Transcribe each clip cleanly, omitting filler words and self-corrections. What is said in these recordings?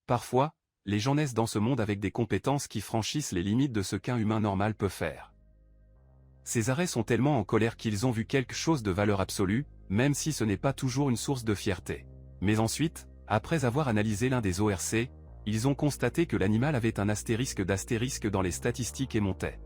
Parfois, les gens naissent dans ce monde avec des compétences qui franchissent les limites de ce qu'un humain normal peut faire. Ces arrêts sont tellement en colère qu'ils ont vu quelque chose de valeur absolue, même si ce n'est pas toujours une source de fierté. Mais ensuite, après avoir analysé l'un des ORC, ils ont constaté que l'animal avait un astérisque d'astérisque dans les statistiques et montait.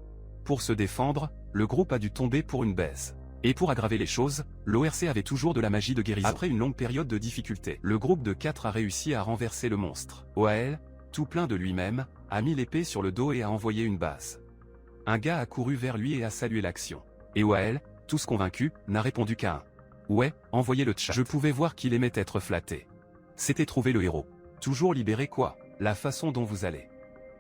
Pour se défendre, le groupe a dû tomber pour une baisse. Et pour aggraver les choses, l'ORC avait toujours de la magie de guérison. Après une longue période de difficulté, le groupe de 4 a réussi à renverser le monstre. OAL, tout plein de lui-même, a mis l'épée sur le dos et a envoyé une base. Un gars a couru vers lui et a salué l'action. Et OAL, tous convaincus, n'a répondu qu'à un « Ouais, envoyez le chat ». Je pouvais voir qu'il aimait être flatté. C'était trouver le héros. Toujours libéré quoi, la façon dont vous allez.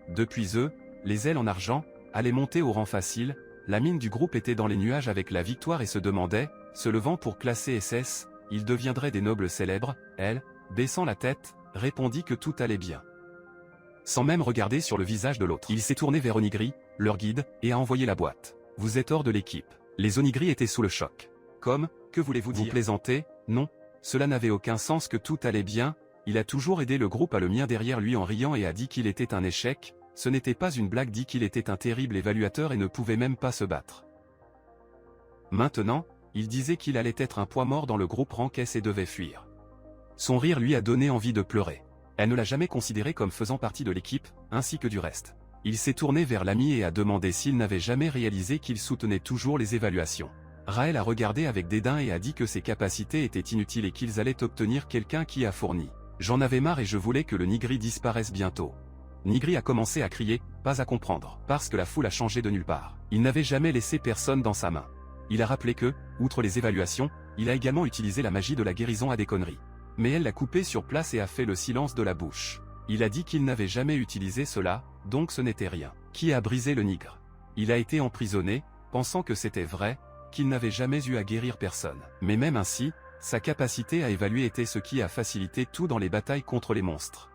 Depuis eux, les ailes en argent, allaient monter au rang facile, la mine du groupe était dans les nuages avec la victoire et se demandait, se levant pour classer SS, ils deviendraient des nobles célèbres, elle, baissant la tête, répondit que tout allait bien. Sans même regarder sur le visage de l'autre. Il s'est tourné vers Onigiri, leur guide, et a envoyé la boîte. Vous êtes hors de l'équipe. Les Onigiri étaient sous le choc. Comme, que voulez-vous dire? Vous plaisantez? Non. Cela n'avait aucun sens que tout allait bien, il a toujours aidé le groupe à le mien derrière lui en riant et a dit qu'il était un échec, ce n'était pas une blague, dit qu'il était un terrible évaluateur et ne pouvait même pas se battre. Maintenant, il disait qu'il allait être un poids mort dans le groupe Rankess et devait fuir. Son rire lui a donné envie de pleurer. Elle ne l'a jamais considéré comme faisant partie de l'équipe, ainsi que du reste. Il s'est tourné vers l'ami et a demandé s'il n'avait jamais réalisé qu'il soutenait toujours les évaluations. Raël a regardé avec dédain et a dit que ses capacités étaient inutiles et qu'ils allaient obtenir quelqu'un qui a fourni. J'en avais marre et je voulais que le Nigri disparaisse bientôt. Nigri a commencé à crier, pas à comprendre, parce que la foule a changé de nulle part. Il n'avait jamais laissé personne dans sa main. Il a rappelé que, outre les évaluations, il a également utilisé la magie de la guérison à des conneries. Mais elle l'a coupé sur place et a fait le silence de la bouche. Il a dit qu'il n'avait jamais utilisé cela, donc ce n'était rien. Qui a brisé le nigre? Il a été emprisonné, pensant que c'était vrai, qu'il n'avait jamais eu à guérir personne. Mais même ainsi, sa capacité à évaluer était ce qui a facilité tout dans les batailles contre les monstres.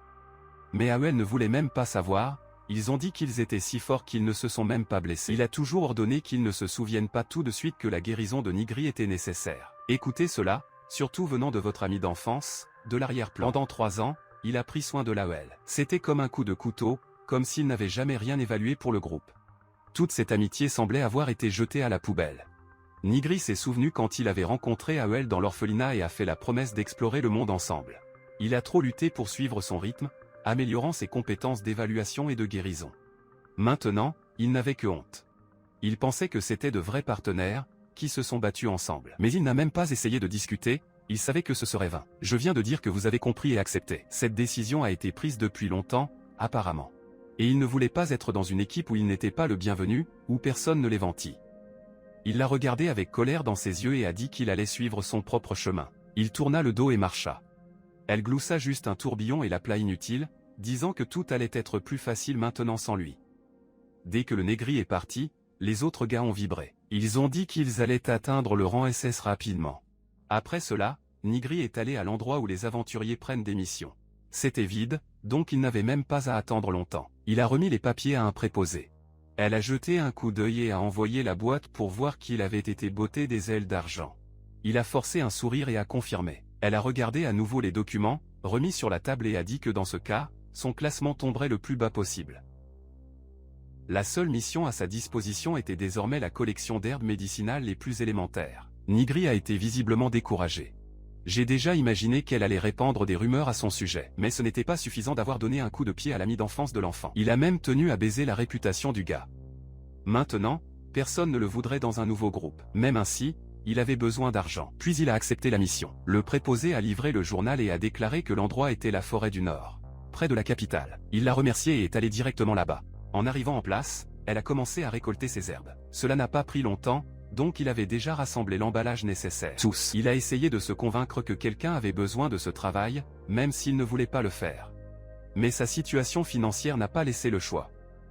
Mais AEL ne voulait même pas savoir, ils ont dit qu'ils étaient si forts qu'ils ne se sont même pas blessés. Il a toujours ordonné qu'ils ne se souviennent pas tout de suite que la guérison de Nigri était nécessaire. Écoutez cela, surtout venant de votre ami d'enfance, de l'arrière-plan. Pendant 3 ans, il a pris soin de l'AEL. C'était comme un coup de couteau, comme s'il n'avait jamais rien évalué pour le groupe. Toute cette amitié semblait avoir été jetée à la poubelle. Nigri s'est souvenu quand il avait rencontré AEL dans l'orphelinat et a fait la promesse d'explorer le monde ensemble. Il a trop lutté pour suivre son rythme, améliorant ses compétences d'évaluation et de guérison. Maintenant, il n'avait que honte. Il pensait que c'était de vrais partenaires, qui se sont battus ensemble. Mais il n'a même pas essayé de discuter, il savait que ce serait vain. Je viens de dire que vous avez compris et accepté. Cette décision a été prise depuis longtemps, apparemment. Et il ne voulait pas être dans une équipe où il n'était pas le bienvenu, où personne ne l'éventit. Il l'a regardé avec colère dans ses yeux et a dit qu'il allait suivre son propre chemin. Il tourna le dos et marcha. Elle gloussa juste un tourbillon et l'appela inutile, disant que tout allait être plus facile maintenant sans lui. Dès que le Négri est parti, les autres gars ont vibré. Ils ont dit qu'ils allaient atteindre le rang SS rapidement. Après cela, Nigri est allé à l'endroit où les aventuriers prennent des missions. C'était vide, donc il n'avait même pas à attendre longtemps. Il a remis les papiers à un préposé. Elle a jeté un coup d'œil et a envoyé la boîte pour voir qu'il avait été botté des ailes d'argent. Il a forcé un sourire et a confirmé. Elle a regardé à nouveau les documents, remis sur la table et a dit que dans ce cas, son classement tomberait le plus bas possible. La seule mission à sa disposition était désormais la collection d'herbes médicinales les plus élémentaires. Nigri a été visiblement découragé. J'ai déjà imaginé qu'elle allait répandre des rumeurs à son sujet, mais ce n'était pas suffisant d'avoir donné un coup de pied à l'ami d'enfance de l'enfant. Il a même tenu à baiser la réputation du gars. Maintenant, personne ne le voudrait dans un nouveau groupe. Même ainsi, il avait besoin d'argent. Puis il a accepté la mission. Le préposé a livré le journal et a déclaré que l'endroit était la forêt du Nord, près de la capitale. Il l'a remercié et est allé directement là-bas. En arrivant en place, elle a commencé à récolter ses herbes. Cela n'a pas pris longtemps, donc il avait déjà rassemblé l'emballage nécessaire. Tous. Il a essayé de se convaincre que quelqu'un avait besoin de ce travail, même s'il ne voulait pas le faire. Mais sa situation financière n'a pas laissé le choix.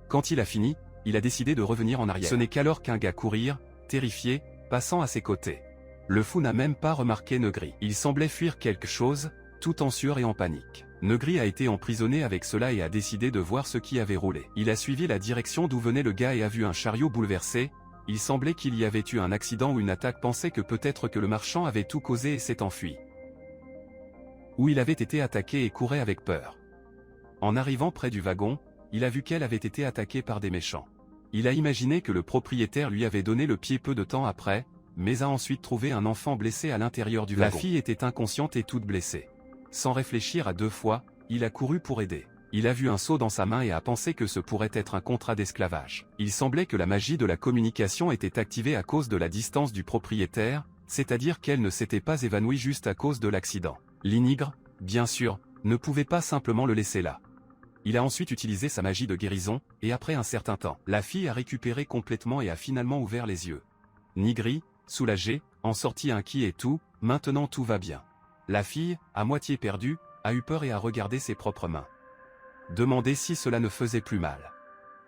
Quand il a fini, il a décidé de revenir en arrière. Ce n'est qu'alors qu'un gars courir, terrifié, passant à ses côtés. Le fou n'a même pas remarqué Negri. Il semblait fuir quelque chose, tout en sueur et en panique. Negri a été emprisonné avec cela et a décidé de voir ce qui avait roulé. Il a suivi la direction d'où venait le gars et a vu un chariot bouleversé. Il semblait qu'il y avait eu un accident ou une attaque, pensait que peut-être que le marchand avait tout causé et s'est enfui. Ou il avait été attaqué et courait avec peur. En arrivant près du wagon, il a vu qu'elle avait été attaquée par des méchants. Il a imaginé que le propriétaire lui avait donné le pied peu de temps après, mais a ensuite trouvé un enfant blessé à l'intérieur du wagon. La fille était inconsciente et toute blessée. Sans réfléchir à deux fois, il a couru pour aider. Il a vu un seau dans sa main et a pensé que ce pourrait être un contrat d'esclavage. Il semblait que la magie de la communication était activée à cause de la distance du propriétaire, c'est-à-dire qu'elle ne s'était pas évanouie juste à cause de l'accident. L'Inigre, bien sûr, ne pouvait pas simplement le laisser là. Il a ensuite utilisé sa magie de guérison, et après un certain temps, la fille a récupéré complètement et a finalement ouvert les yeux. Nigri, soulagé, en sortit inquiet et tout, maintenant tout va bien. La fille, à moitié perdue, a eu peur et a regardé ses propres mains. Demandé si cela ne faisait plus mal.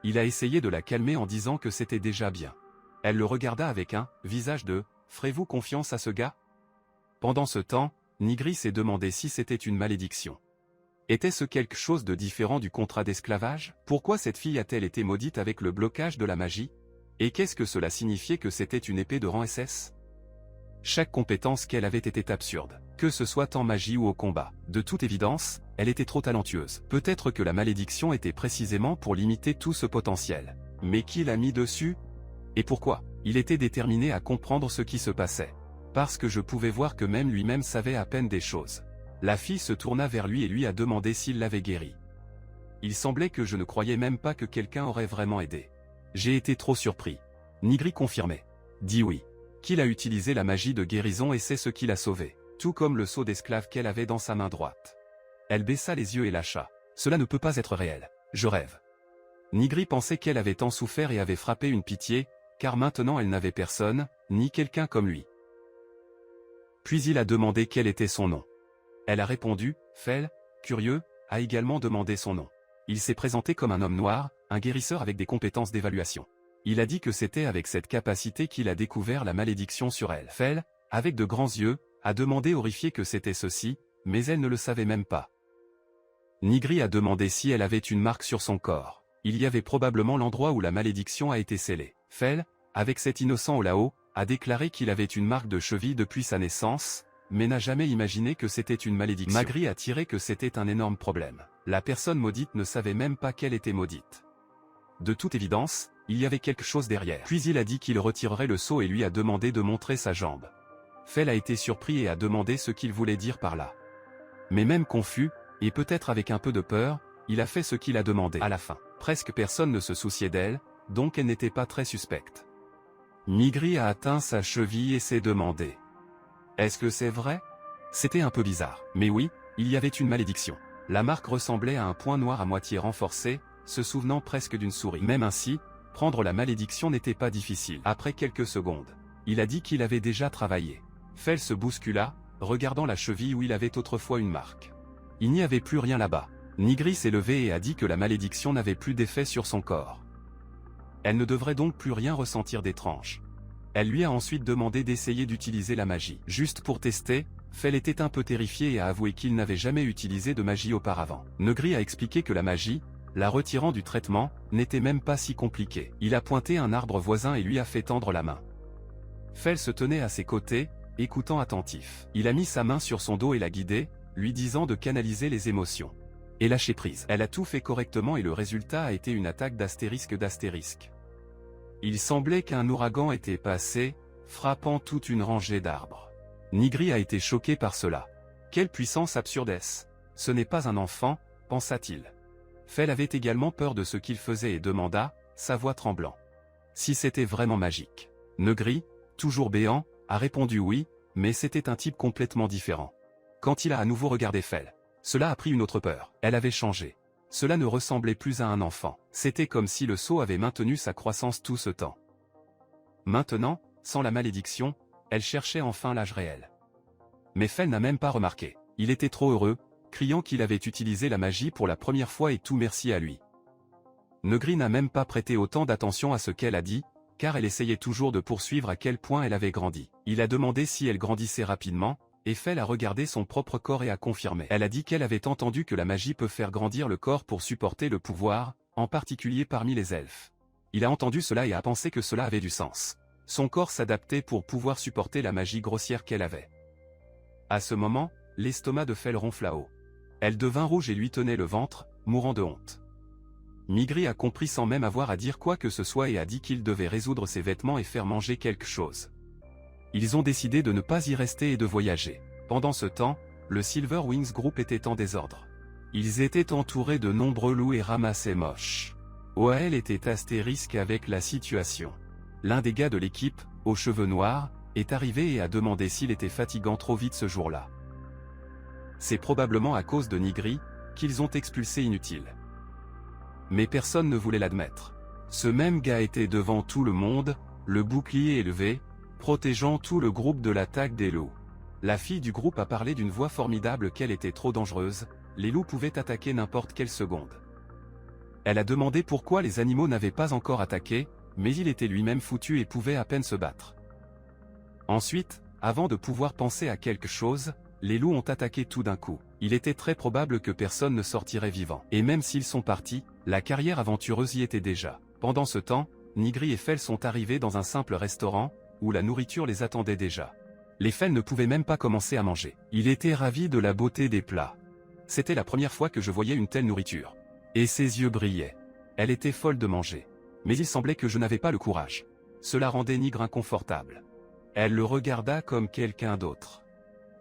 Il a essayé de la calmer en disant que c'était déjà bien. Elle le regarda avec un visage de « Ferez-vous confiance à ce gars ?» Pendant ce temps, Nigri s'est demandé si c'était une malédiction. Était-ce quelque chose de différent du contrat d'esclavage? Pourquoi cette fille a-t-elle été maudite avec le blocage de la magie? Et qu'est-ce que cela signifiait que c'était une épée de rang SS? Chaque compétence qu'elle avait était absurde, que ce soit en magie ou au combat. De toute évidence, elle était trop talentueuse. Peut-être que la malédiction était précisément pour limiter tout ce potentiel. Mais qui l'a mis dessus? Et pourquoi? Il était déterminé à comprendre ce qui se passait. Parce que je pouvais voir que même lui-même savait à peine des choses. La fille se tourna vers lui et lui a demandé s'il l'avait guéri. Il semblait que je ne croyais même pas que quelqu'un aurait vraiment aidé. J'ai été trop surpris. Nigri confirmait. Dit oui. Qu'il a utilisé la magie de guérison et c'est ce qui l'a sauvé. Tout comme le seau d'esclave qu'elle avait dans sa main droite. Elle baissa les yeux et lâcha. Cela ne peut pas être réel. Je rêve. Nigri pensait qu'elle avait tant souffert et avait frappé une pitié, car maintenant elle n'avait personne, ni quelqu'un comme lui. Puis il a demandé quel était son nom. Elle a répondu, Fel, curieux, a également demandé son nom. Il s'est présenté comme un homme noir, un guérisseur avec des compétences d'évaluation. Il a dit que c'était avec cette capacité qu'il a découvert la malédiction sur elle. Fel, avec de grands yeux, a demandé horrifié que c'était ceci, mais elle ne le savait même pas. Nigri a demandé si elle avait une marque sur son corps. Il y avait probablement l'endroit où la malédiction a été scellée. Fel, avec cet innocent au là-haut, a déclaré qu'il avait une marque de cheville depuis sa naissance, mais n'a jamais imaginé que c'était une malédiction. Magri a tiré que c'était un énorme problème. La personne maudite ne savait même pas qu'elle était maudite. De toute évidence, il y avait quelque chose derrière. Puis il a dit qu'il retirerait le seau et lui a demandé de montrer sa jambe. Fel a été surpris et a demandé ce qu'il voulait dire par là. Mais même confus, et peut-être avec un peu de peur, il a fait ce qu'il a demandé. À la fin, presque personne ne se souciait d'elle, donc elle n'était pas très suspecte. Nigri a atteint sa cheville et s'est demandé. Est-ce que c'est vrai? C'était un peu bizarre. Mais oui, il y avait une malédiction. La marque ressemblait à un point noir à moitié renforcé, se souvenant presque d'une souris. Même ainsi, prendre la malédiction n'était pas difficile. Après quelques secondes, il a dit qu'il avait déjà travaillé. Fel se bouscula, regardant la cheville où il avait autrefois une marque. Il n'y avait plus rien là-bas. Nigri s'est levé et a dit que la malédiction n'avait plus d'effet sur son corps. Elle ne devrait donc plus rien ressentir d'étrange. Elle lui a ensuite demandé d'essayer d'utiliser la magie. Juste pour tester, Fel était un peu terrifié et a avoué qu'il n'avait jamais utilisé de magie auparavant. Nigri a expliqué que la magie, la retirant du traitement, n'était même pas si compliquée. Il a pointé un arbre voisin et lui a fait tendre la main. Fel se tenait à ses côtés, écoutant attentif. Il a mis sa main sur son dos et l'a guidé, lui disant de canaliser les émotions. Et lâcher prise. Elle a tout fait correctement et le résultat a été une attaque d'astérisque. Il semblait qu'un ouragan était passé, frappant toute une rangée d'arbres. Nigri a été choqué par cela. Quelle puissance absurde est-ce? Ce n'est pas un enfant, pensa-t-il. Fel avait également peur de ce qu'il faisait et demanda, sa voix tremblant. Si c'était vraiment magique. Nigri, toujours béant, a répondu oui, mais c'était un type complètement différent. Quand il a à nouveau regardé Fel, cela a pris une autre peur. Elle avait changé. Cela ne ressemblait plus à un enfant. C'était comme si le sceau avait maintenu sa croissance tout ce temps. Maintenant, sans la malédiction, elle cherchait enfin l'âge réel. Mais Fel n'a même pas remarqué. Il était trop heureux, criant qu'il avait utilisé la magie pour la première fois et tout merci à lui. Nigri n'a même pas prêté autant d'attention à ce qu'elle a dit, car elle essayait toujours de poursuivre à quel point elle avait grandi. Il a demandé si elle grandissait rapidement, et Fel a regardé son propre corps et a confirmé. Elle a dit qu'elle avait entendu que la magie peut faire grandir le corps pour supporter le pouvoir, en particulier parmi les elfes. Il a entendu cela et a pensé que cela avait du sens. Son corps s'adaptait pour pouvoir supporter la magie grossière qu'elle avait. À ce moment, l'estomac de Fel ronfla haut. Elle devint rouge et lui tenait le ventre, mourant de honte. Nigri a compris sans même avoir à dire quoi que ce soit et a dit qu'il devait résoudre ses vêtements et faire manger quelque chose. Ils ont décidé de ne pas y rester et de voyager. Pendant ce temps, le Silver Wings Group était en désordre. Ils étaient entourés de nombreux loups et ramassaient moche. Oael était astérisque avec la situation. L'un des gars de l'équipe, aux cheveux noirs, est arrivé et a demandé s'il était fatigant trop vite ce jour-là. C'est probablement à cause de Nigri qu'ils ont expulsé Inutile. Mais personne ne voulait l'admettre. Ce même gars était devant tout le monde, le bouclier élevé, protégeant tout le groupe de l'attaque des loups. La fille du groupe a parlé d'une voix formidable qu'elle était trop dangereuse, les loups pouvaient attaquer n'importe quelle seconde. Elle a demandé pourquoi les animaux n'avaient pas encore attaqué, mais il était lui-même foutu et pouvait à peine se battre. Ensuite, avant de pouvoir penser à quelque chose, les loups ont attaqué tout d'un coup. Il était très probable que personne ne sortirait vivant. Et même s'ils sont partis, la carrière aventureuse y était déjà. Pendant ce temps, Nigri et Fel sont arrivés dans un simple restaurant, où la nourriture les attendait déjà. Les Fel ne pouvaient même pas commencer à manger. Il était ravi de la beauté des plats. C'était la première fois que je voyais une telle nourriture. Et ses yeux brillaient. Elle était folle de manger. Mais il semblait que je n'avais pas le courage. Cela rendait Nigri inconfortable. Elle le regarda comme quelqu'un d'autre.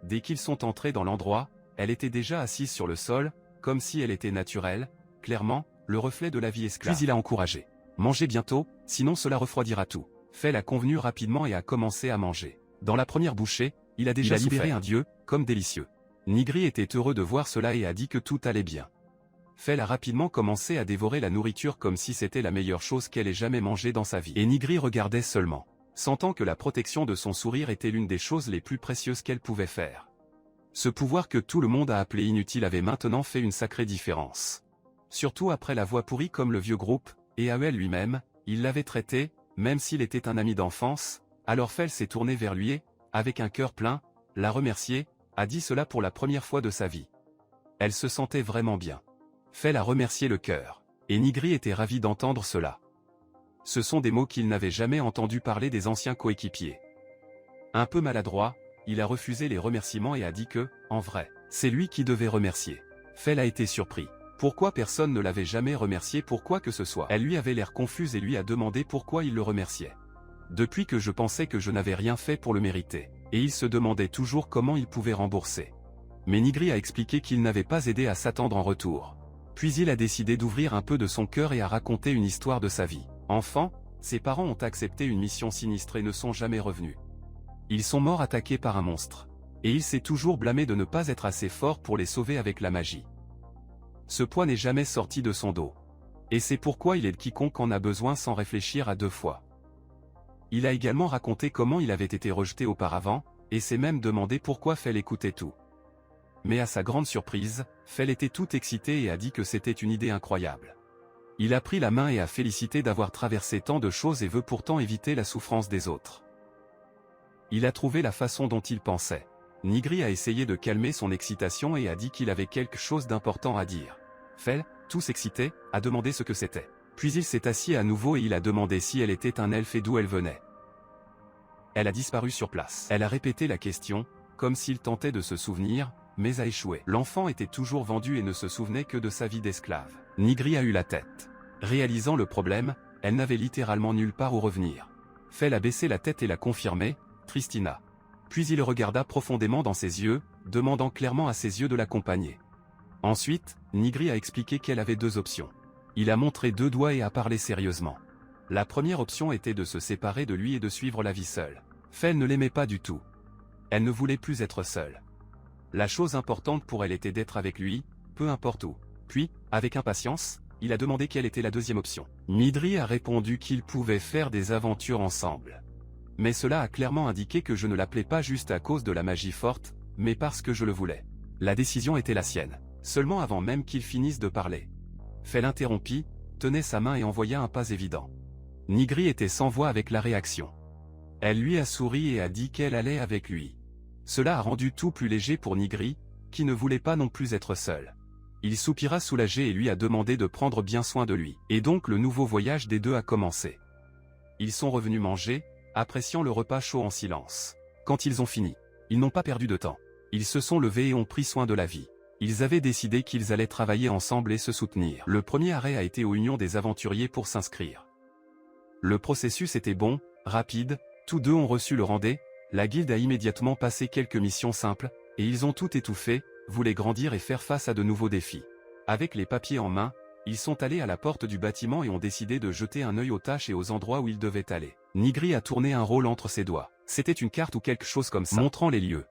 Dès qu'ils sont entrés dans l'endroit, elle était déjà assise sur le sol, comme si elle était naturelle, clairement, le reflet de la vie esclave. Puis il a encouragé. Mangez bientôt, sinon cela refroidira tout. Fel a convenu rapidement et a commencé à manger. Dans la première bouchée, il a déjà libéré un dieu, comme délicieux. Nigri était heureux de voir cela et a dit que tout allait bien. Fel a rapidement commencé à dévorer la nourriture comme si c'était la meilleure chose qu'elle ait jamais mangée dans sa vie. Et Nigri regardait seulement, sentant que la protection de son sourire était l'une des choses les plus précieuses qu'elle pouvait faire. Ce pouvoir que tout le monde a appelé inutile avait maintenant fait une sacrée différence. Surtout après la voix pourrie comme le vieux groupe, et Oael lui-même, il l'avait traité, même s'il était un ami d'enfance, alors Fel s'est tourné vers lui et, avec un cœur plein, l'a remercié, a dit cela pour la première fois de sa vie. Elle se sentait vraiment bien. Fel a remercié le cœur, et Nigri était ravi d'entendre cela. Ce sont des mots qu'il n'avait jamais entendu parler des anciens coéquipiers. Un peu maladroit, il a refusé les remerciements et a dit que, en vrai, c'est lui qui devait remercier. Fel a été surpris. Pourquoi personne ne l'avait jamais remercié pour quoi que ce soit? Elle lui avait l'air confuse et lui a demandé pourquoi il le remerciait. Depuis que je pensais que je n'avais rien fait pour le mériter, et il se demandait toujours comment il pouvait rembourser. Mais Nigri a expliqué qu'il n'avait pas aidé à s'attendre en retour. Puis il a décidé d'ouvrir un peu de son cœur et a raconté une histoire de sa vie. Enfant, ses parents ont accepté une mission sinistre et ne sont jamais revenus. Ils sont morts attaqués par un monstre. Et il s'est toujours blâmé de ne pas être assez fort pour les sauver avec la magie. Ce poids n'est jamais sorti de son dos. Et c'est pourquoi il aide quiconque en a besoin sans réfléchir à deux fois. Il a également raconté comment il avait été rejeté auparavant, et s'est même demandé pourquoi Fel écoutait tout. Mais à sa grande surprise, Fel était tout excité et a dit que c'était une idée incroyable. Il a pris la main et a félicité d'avoir traversé tant de choses et veut pourtant éviter la souffrance des autres. Il a trouvé la façon dont il pensait. Nigri a essayé de calmer son excitation et a dit qu'il avait quelque chose d'important à dire. Fel, tous excités, a demandé ce que c'était. Puis il s'est assis à nouveau et il a demandé si elle était un elfe et d'où elle venait. Elle a disparu sur place. Elle a répété la question, comme s'il tentait de se souvenir, mais a échoué. L'enfant était toujours vendu et ne se souvenait que de sa vie d'esclave. Nigri a eu la tête. Réalisant le problème, elle n'avait littéralement nulle part où revenir. Fel a baissé la tête et l'a confirmé, Tristina. Puis il regarda profondément dans ses yeux, demandant clairement à ses yeux de l'accompagner. Ensuite, Nigri a expliqué qu'elle avait deux options. Il a montré deux doigts et a parlé sérieusement. La première option était de se séparer de lui et de suivre la vie seule. Fel ne l'aimait pas du tout. Elle ne voulait plus être seule. La chose importante pour elle était d'être avec lui, peu importe où. Puis, avec impatience, il a demandé quelle était la deuxième option. Nigri a répondu qu'ils pouvaient faire des aventures ensemble. Mais cela a clairement indiqué que je ne l'appelais pas juste à cause de la magie forte, mais parce que je le voulais. La décision était la sienne. Seulement avant même qu'il finisse de parler. Fel l'interrompit, tenait sa main et envoya un pas évident. Nigri était sans voix avec la réaction. Elle lui a souri et a dit qu'elle allait avec lui. Cela a rendu tout plus léger pour Nigri, qui ne voulait pas non plus être seul. Il soupira soulagé et lui a demandé de prendre bien soin de lui. Et donc le nouveau voyage des deux a commencé. Ils sont revenus manger, appréciant le repas chaud en silence. Quand ils ont fini, ils n'ont pas perdu de temps. Ils se sont levés et ont pris soin de la vie. Ils avaient décidé qu'ils allaient travailler ensemble et se soutenir. Le premier arrêt a été aux Unions des aventuriers pour s'inscrire. Le processus était bon, rapide, tous deux ont reçu le rendez, la guilde a immédiatement passé quelques missions simples, et ils ont tout étouffé, voulaient grandir et faire face à de nouveaux défis. Avec les papiers en main, ils sont allés à la porte du bâtiment et ont décidé de jeter un œil aux tâches et aux endroits où ils devaient aller. Nigri a tourné un rôle entre ses doigts. C'était une carte ou quelque chose comme ça, montrant les lieux.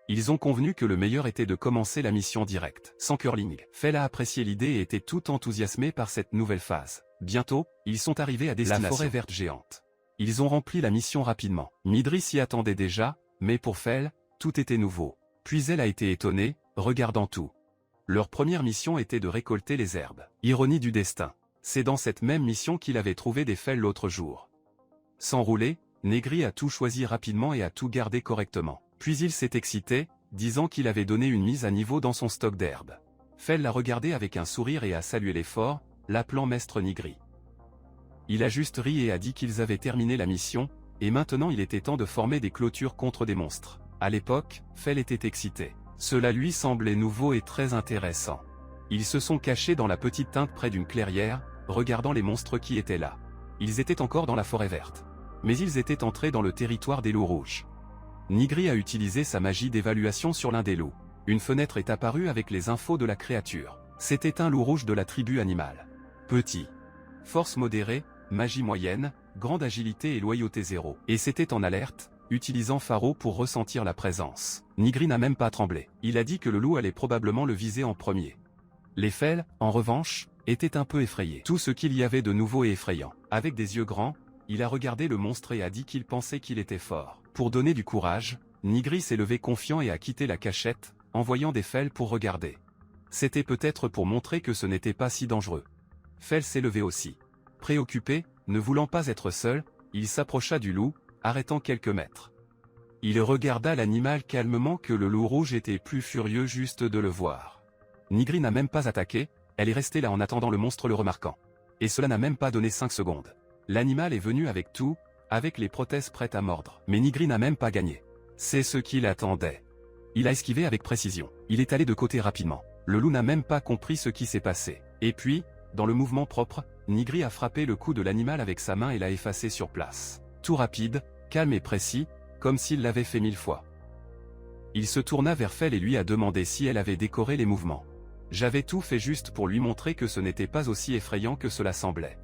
Ils ont convenu que le meilleur était de commencer la mission directe, sans curling. Fel a apprécié l'idée et était tout enthousiasmé par cette nouvelle phase. Bientôt, ils sont arrivés à destination. La forêt verte géante. Ils ont rempli la mission rapidement. Midri s'y attendait déjà, mais pour Fel, tout était nouveau. Puis elle a été étonnée, regardant tout. Leur première mission était de récolter les herbes. Ironie du destin. C'est dans cette même mission qu'il avait trouvé des fels l'autre jour. Sans rouler, Negri a tout choisi rapidement et a tout gardé correctement. Puis il s'est excité, disant qu'il avait donné une mise à niveau dans son stock d'herbes. Fel l'a regardé avec un sourire et a salué l'effort, l'appelant Maître Nigri. Il a juste ri et a dit qu'ils avaient terminé la mission, et maintenant il était temps de former des clôtures contre des monstres. À l'époque, Fel était excité. Cela lui semblait nouveau et très intéressant. Ils se sont cachés dans la petite teinte près d'une clairière, regardant les monstres qui étaient là. Ils étaient encore dans la forêt verte. Mais ils étaient entrés dans le territoire des loups rouges. Nigri a utilisé sa magie d'évaluation sur l'un des loups. Une fenêtre est apparue avec les infos de la créature. C'était un loup rouge de la tribu animale. Petit. Force modérée, magie moyenne, grande agilité et loyauté 0. Et c'était en alerte, utilisant Pharo pour ressentir la présence. Nigri n'a même pas tremblé. Il a dit que le loup allait probablement le viser en premier. Les Fel, en revanche, étaient un peu effrayés. Tout ce qu'il y avait de nouveau et effrayant. Avec des yeux grands, il a regardé le monstre et a dit qu'il pensait qu'il était fort. Pour donner du courage, Nigri s'est levé confiant et a quitté la cachette, envoyant des Fel pour regarder. C'était peut-être pour montrer que ce n'était pas si dangereux. Fel s'est levé aussi. Préoccupé, ne voulant pas être seul, il s'approcha du loup, arrêtant quelques mètres. Il regarda l'animal calmement que le loup rouge était plus furieux juste de le voir. Nigri n'a même pas attaqué, elle est restée là en attendant le monstre le remarquant. Et cela n'a même pas donné 5 secondes. L'animal est venu avec tout, avec les prothèses prêtes à mordre. Mais Nigri n'a même pas gagné. C'est ce qu'il attendait. Il a esquivé avec précision. Il est allé de côté rapidement. Le loup n'a même pas compris ce qui s'est passé. Et puis, dans le mouvement propre, Nigri a frappé le cou de l'animal avec sa main et l'a effacé sur place. Tout rapide, calme et précis, comme s'il l'avait fait 1000 fois. Il se tourna vers Fel et lui a demandé si elle avait décoré les mouvements. J'avais tout fait juste pour lui montrer que ce n'était pas aussi effrayant que cela semblait.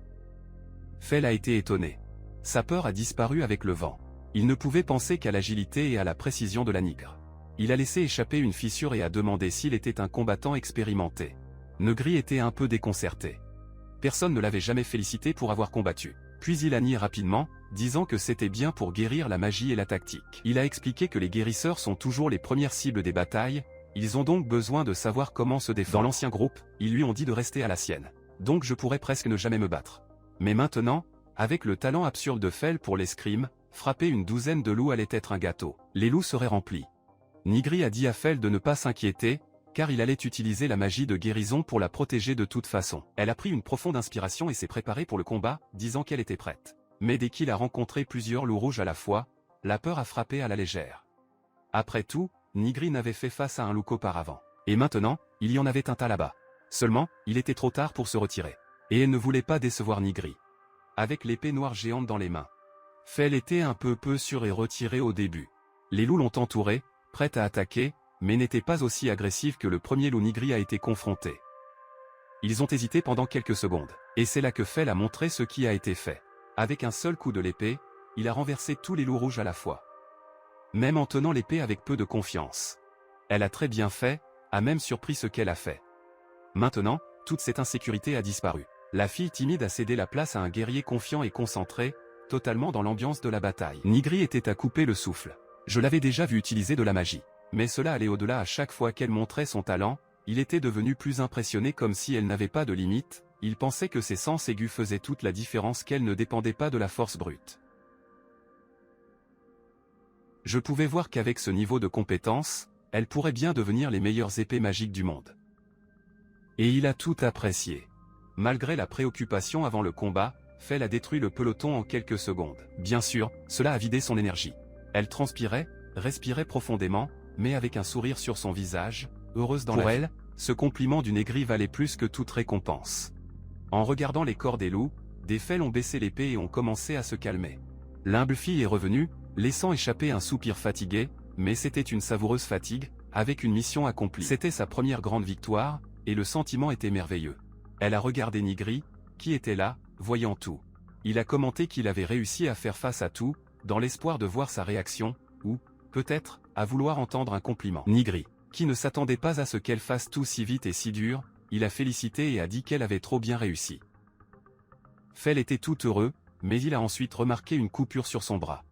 Fel a été étonné. Sa peur a disparu avec le vent. Il ne pouvait penser qu'à l'agilité et à la précision de la nigre. Il a laissé échapper une fissure et a demandé s'il était un combattant expérimenté. Negri était un peu déconcerté. Personne ne l'avait jamais félicité pour avoir combattu. Puis il a nié rapidement, disant que c'était bien pour guérir la magie et la tactique. Il a expliqué que les guérisseurs sont toujours les premières cibles des batailles, ils ont donc besoin de savoir comment se défendre. Dans l'ancien groupe, ils lui ont dit de rester à la sienne. Donc je pourrais presque ne jamais me battre. Mais maintenant, avec le talent absurde de Fel pour l'escrime, frapper une douzaine de loups allait être un gâteau. Les loups seraient remplis. Nigri a dit à Fel de ne pas s'inquiéter, car il allait utiliser la magie de guérison pour la protéger de toute façon. Elle a pris une profonde inspiration et s'est préparée pour le combat, disant qu'elle était prête. Mais dès qu'il a rencontré plusieurs loups rouges à la fois, la peur a frappé à la légère. Après tout, Nigri n'avait fait face à un loup qu'auparavant. Et maintenant, il y en avait un tas là-bas. Seulement, il était trop tard pour se retirer. Et elle ne voulait pas décevoir Nigri. Avec l'épée noire géante dans les mains. Fel était un peu sûr et retiré au début. Les loups l'ont entouré, prêt à attaquer, mais n'était pas aussi agressif que le premier loup Nigri a été confronté. Ils ont hésité pendant quelques secondes. Et c'est là que Fel a montré ce qui a été fait. Avec un seul coup de l'épée, il a renversé tous les loups rouges à la fois. Même en tenant l'épée avec peu de confiance. Elle a très bien fait, a même surpris ce qu'elle a fait. Maintenant, toute cette insécurité a disparu. La fille timide a cédé la place à un guerrier confiant et concentré, totalement dans l'ambiance de la bataille. Nigri était à couper le souffle. Je l'avais déjà vu utiliser de la magie. Mais cela allait au-delà à chaque fois qu'elle montrait son talent, il était devenu plus impressionné comme si elle n'avait pas de limite, il pensait que ses sens aigus faisaient toute la différence, qu'elle ne dépendait pas de la force brute. Je pouvais voir qu'avec ce niveau de compétence, elle pourrait bien devenir les meilleures épées magiques du monde. Et il a tout apprécié. Malgré la préoccupation avant le combat, Fel a détruit le peloton en quelques secondes. Bien sûr, cela a vidé son énergie. Elle transpirait, respirait profondément, mais avec un sourire sur son visage, heureuse dans la vie. Pour elle, Ce compliment du Négri valait plus que toute récompense. En regardant les corps des loups, des Fell ont baissé l'épée et ont commencé à se calmer. L'humble fille est revenue, laissant échapper un soupir fatigué, mais c'était une savoureuse fatigue, avec une mission accomplie. C'était sa première grande victoire, et le sentiment était merveilleux. Elle a regardé Nigri, qui était là, voyant tout. Il a commenté qu'il avait réussi à faire face à tout, dans l'espoir de voir sa réaction, ou, peut-être, à vouloir entendre un compliment. Nigri, qui ne s'attendait pas à ce qu'elle fasse tout si vite et si dur, il a félicité et a dit qu'elle avait trop bien réussi. Fell était tout heureux, mais il a ensuite remarqué une coupure sur son bras.